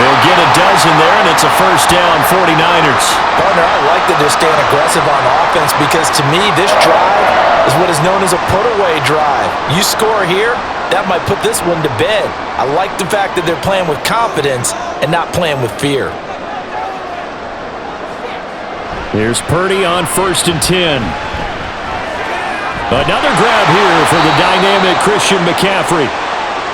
They'll get a dozen there, and it's a first down, 49ers. Partner, I like that they're staying aggressive on offense because to me, this drive is what is known as a put-away drive. You score here, that might put this one to bed. I like the fact that they're playing with confidence and not playing with fear. Here's Purdy on 1st and 10. Another grab here for the dynamic Christian McCaffrey.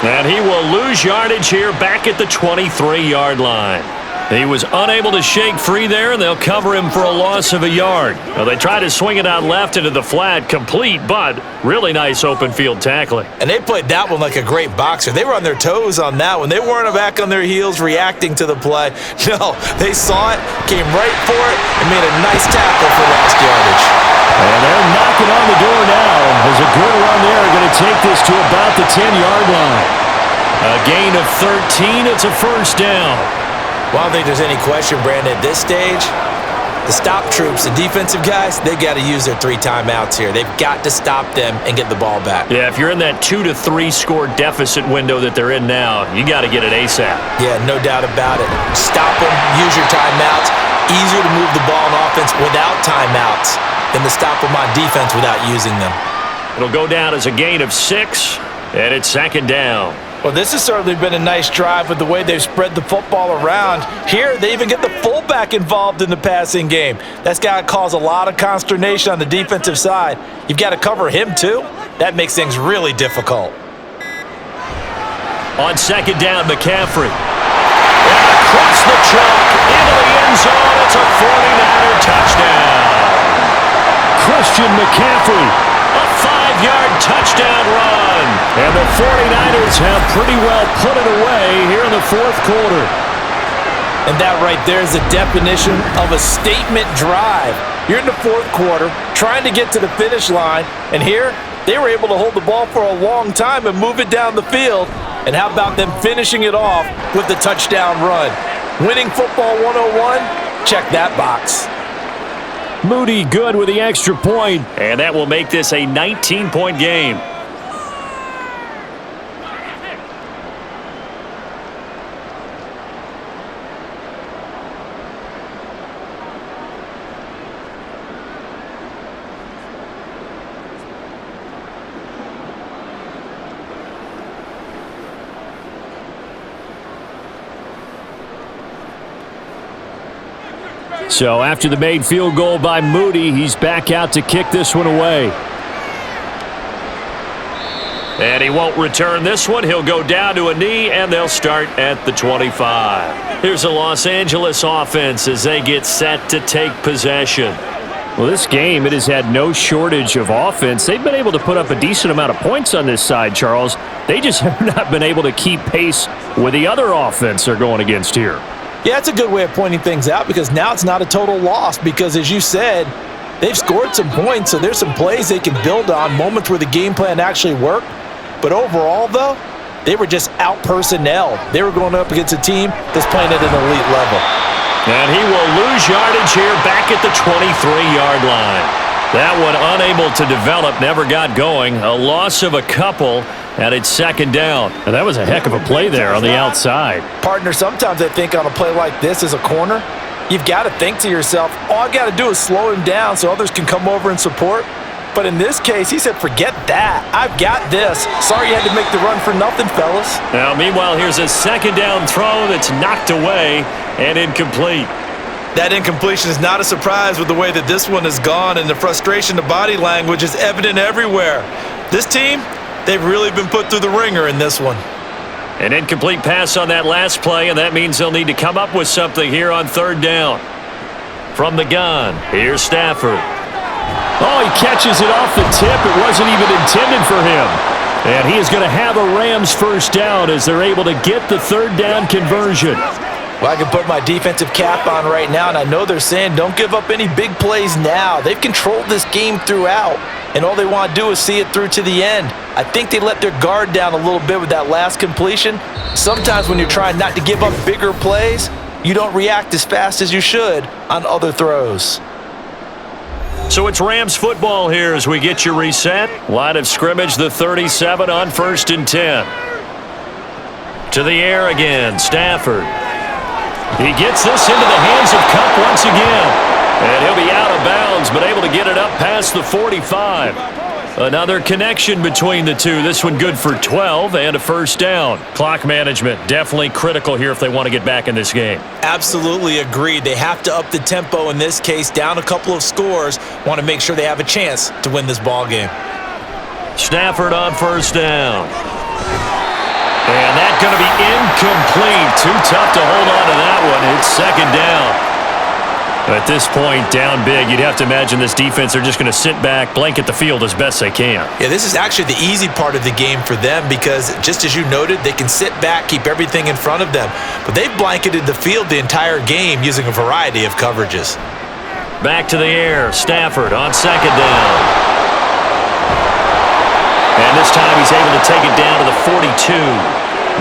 And he will lose yardage here back at the 23-yard line. He was unable to shake free there, and they'll cover him for a loss of a yard. Now, they try to swing it out left into the flat, complete, but really nice open field tackling. And they played that one like a great boxer. They were on their toes on that one. They weren't back on their heels reacting to the play. No, they saw it, came right for it, and made a nice tackle for lost yardage. And they're knocking on the door now. There's a good run there. Going to take this to about the 10-yard line. A gain of 13. It's a first down. Well, I don't think there's any question, Brandon, at this stage, The stop troops, the defensive guys, they got to use their 3 timeouts here. They've got to stop them and get the ball back. Yeah, if you're in that 2 to 3 score deficit window that they're in now, you got to get it ASAP. Yeah, no doubt about it. Stop them, use your timeouts. Easier to move the ball on offense without timeouts than to stop them on defense without using them. It'll go down as a gain of 6, and it's 2nd down. Well, this has certainly been a nice drive with the way they've spread the football around. Here, they even get the fullback involved in the passing game. That's got to cause a lot of consternation on the defensive side. You've got to cover him, too. That makes things really difficult. On 2nd down, McCaffrey. And across the chalk, into the end zone. It's a 49er touchdown. Christian McCaffrey, a 5-yard touchdown run. And the 49ers have pretty well put it away here in the 4th quarter. And that right there is the definition of a statement drive. You're in the 4th quarter, trying to get to the finish line, and here, they were able to hold the ball for a long time and move it down the field. And how about them finishing it off with the touchdown run? Winning football 101? Check that box. Moody good with the extra point, and that will make this a 19-point game. So after the made field goal by Moody, he's back out to kick this one away. And he won't return this one. He'll go down to a knee, and they'll start at the 25. Here's the Los Angeles offense as they get set to take possession. Well, this game, it has had no shortage of offense. They've been able to put up a decent amount of points on this side, Charles. They just have not been able to keep pace with the other offense they're going against here. Yeah, that's a good way of pointing things out because now it's not a total loss because, as you said, they've scored some points, so there's some plays they can build on, moments where the game plan actually worked. But overall, though, they were just out-personnel. They were going up against a team that's playing at an elite level. And he will lose yardage here back at the 23-yard line. That one unable to develop, never got going. A loss of a couple, and it's 2nd down. And that was a heck of a play there on the outside. Partner, sometimes I think on a play like this as a corner, you've got to think to yourself, all I got to do is slow him down so others can come over and support. But in this case, he said, forget that. I've got this. Sorry you had to make the run for nothing, fellas. Now, meanwhile, here's a 2nd down throw that's knocked away and incomplete. That incompletion is not a surprise with the way that this one has gone, and the frustration, the body language is evident everywhere. This team, they've really been put through the ringer in this one. An incomplete pass on that last play, and that means they'll need to come up with something here on 3rd down. From the gun, here's Stafford. Oh, he catches it off the tip. It wasn't even intended for him. And he is going to have a Rams 1st down as they're able to get the 3rd down conversion. Well, I can put my defensive cap on right now, and I know they're saying don't give up any big plays now. They've controlled this game throughout, and all they want to do is see it through to the end. I think they let their guard down a little bit with that last completion. Sometimes when you're trying not to give up bigger plays, you don't react as fast as you should on other throws. So it's Rams football here as we get you reset. Line of scrimmage, the 37 on 1st and 10. To the air again, Stafford. He gets this into the hands of Kupp once again. And he'll be out of bounds, but able to get it up past the 45. Another connection between the two. This one good for 12 and a 1st down. Clock management definitely critical here if they want to get back in this game. Absolutely agreed. They have to up the tempo in this case, down a couple of scores. Want to make sure they have a chance to win this ball game. Stafford on 1st down. And that's going to be incomplete. Too tough to hold on to that one. It's 2nd down. At this point, down big, you'd have to imagine this defense are just going to sit back, blanket the field as best they can. Yeah, this is actually the easy part of the game for them because, just as you noted, they can sit back, keep everything in front of them. But they've blanketed the field the entire game using a variety of coverages. Back to the air. Stafford on 2nd down. And this time he's able to take it down to the 42.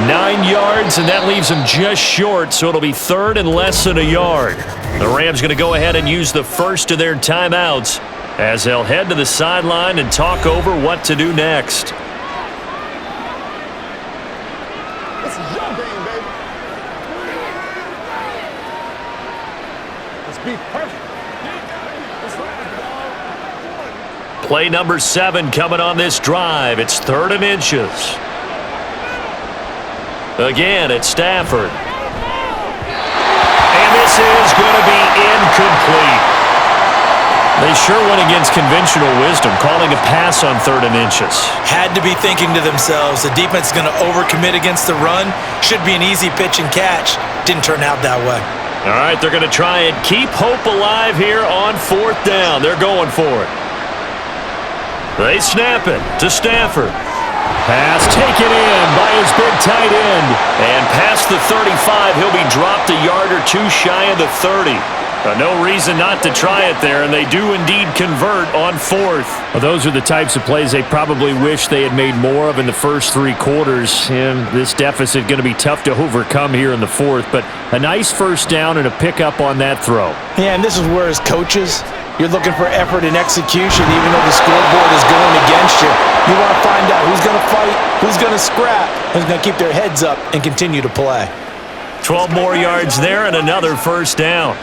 9 yards, and that leaves them just short, so it'll be third and less than a yard. The Rams going to go ahead and use the first of their timeouts as they'll head to the sideline and talk over what to do next. This is your game, baby. Let's be perfect. Play number 7 coming on this drive. It's 3rd and inches. Again, it's Stafford. And this is going to be incomplete. They sure went against conventional wisdom, calling a pass on 3rd and inches. Had to be thinking to themselves, the defense is going to overcommit against the run. Should be an easy pitch and catch. Didn't turn out that way. All right, they're going to try and keep hope alive here on 4th down. They're going for it. They snap it to Stafford. Pass taken in by his big tight end. And past the 35, he'll be dropped a yard or two shy of the 30. No reason not to try it there, and they do indeed convert on 4th. Well, those are the types of plays they probably wish they had made more of in the first 3 quarters. And this deficit going to be tough to overcome here in the 4th. But a nice first down and a pickup on that throw. Yeah, and this is where as coaches, you're looking for effort and execution even though the scoreboard is going against you. You want to find out who's going to fight, who's going to scrap, who's going to keep their heads up and continue to play. 12 more yards there and another first down.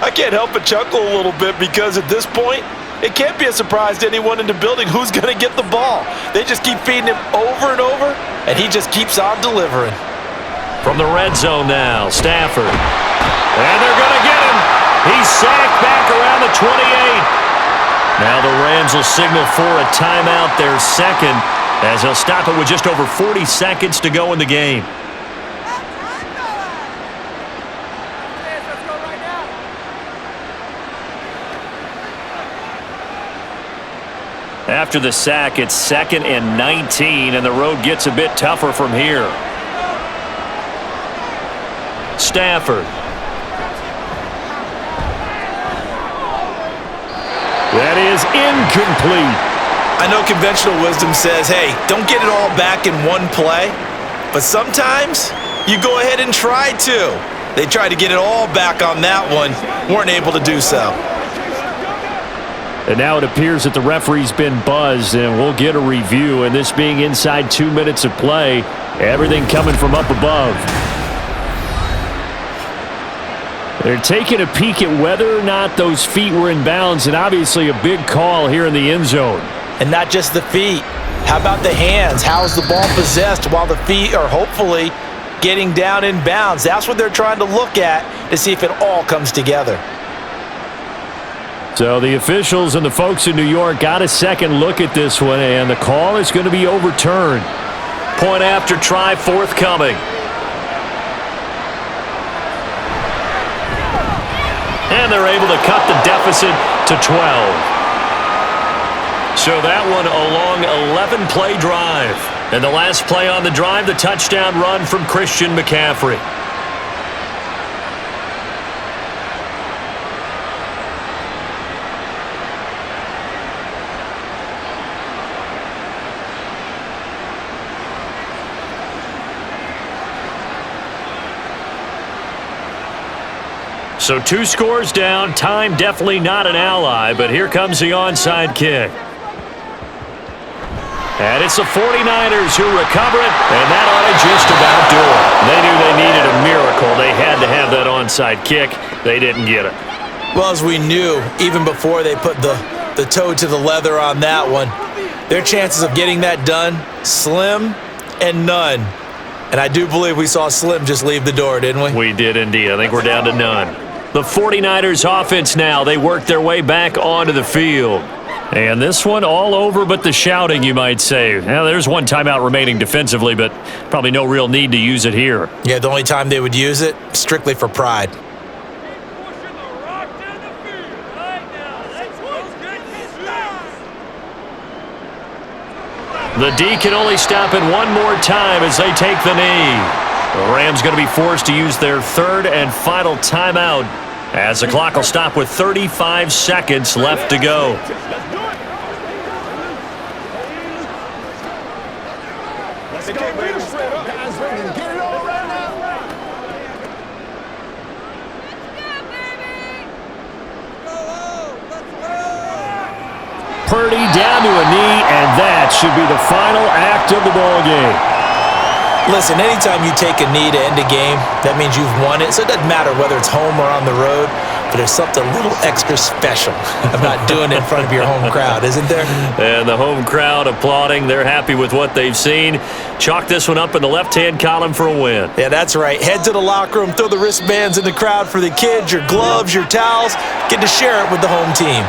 I can't help but chuckle a little bit because at this point, it can't be a surprise to anyone in the building who's going to get the ball. They just keep feeding him over and over, and he just keeps on delivering. From the red zone now, Stafford. And they're going to get him. He's sacked back around the 28. Now the Rams will signal for a timeout, their second, as they'll stop it with just over 40 seconds to go in the game. After the sack, it's 2nd and 19, and the road gets a bit tougher from here. Stafford. That is incomplete. I know conventional wisdom says, hey, don't get it all back in one play, but sometimes you go ahead and try to. They tried to get it all back on that one, weren't able to do so. And now it appears that the referee's been buzzed, and we'll get a review. And this being inside 2 minutes of play, everything coming from up above. They're taking a peek at whether or not those feet were in bounds, and obviously a big call here in the end zone. And not just the feet. How about the hands? How is the ball possessed while the feet are hopefully getting down in bounds? That's what they're trying to look at to see if it all comes together. So the officials and the folks in New York got a second look at this one, and the call is going to be overturned. Point after try forthcoming. And they're able to cut the deficit to 12. So that one a long 11-play drive. And the last play on the drive, the touchdown run from Christian McCaffrey. So 2 scores down. Time definitely not an ally, but here comes the onside kick. And it's the 49ers who recover it, and that ought to just about do it. They knew they needed a miracle. They had to have that onside kick. They didn't get it. Well, as we knew, even before they put the toe to the leather on that one, their chances of getting that done, slim and none. And I do believe we saw Slim just leave the door, didn't we? We did indeed. I think we're down to none. The 49ers offense now. They work their way back onto the field. And this one all over but the shouting, you might say. Now, there's one timeout remaining defensively, but probably no real need to use it here. Yeah, the only time they would use it, strictly for pride. The D can only stop it one more time as they take the knee. The Rams going to be forced to use their 3rd and final timeout as the clock will stop with 35 seconds left to go. They can't beat us straight up. should be the final act of the ball game. Listen, anytime you take a knee to end a game, that means you've won it. So it doesn't matter whether it's home or on the road, but there's something a little extra special about doing it in front of your home crowd, isn't there? And the home crowd applauding. They're happy with what they've seen. Chalk this one up in the left-hand column for a win. Yeah, that's right. Head to the locker room, throw the wristbands in the crowd for the kids, your gloves, your towels. Get to share it with the home team.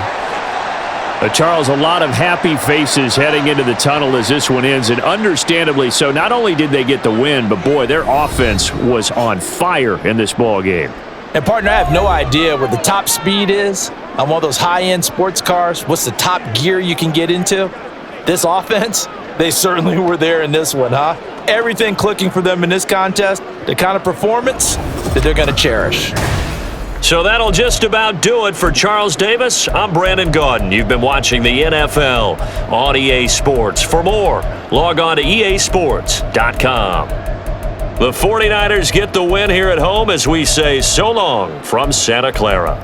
Charles, a lot of happy faces heading into the tunnel as this one ends, and understandably so. Not only did they get the win, but boy, their offense was on fire in this ball game. And partner, I have no idea what the top speed is on one of those high-end sports cars. What's the top gear you can get into? This offense, they certainly were there in this one, huh? Everything clicking for them in this contest, the kind of performance that they're going to cherish. So that'll just about do it for Charles Davis. I'm Brandon Gaudin. You've been watching the NFL on EA Sports. For more, log on to easports.com. The 49ers get the win here at home as we say so long from Santa Clara.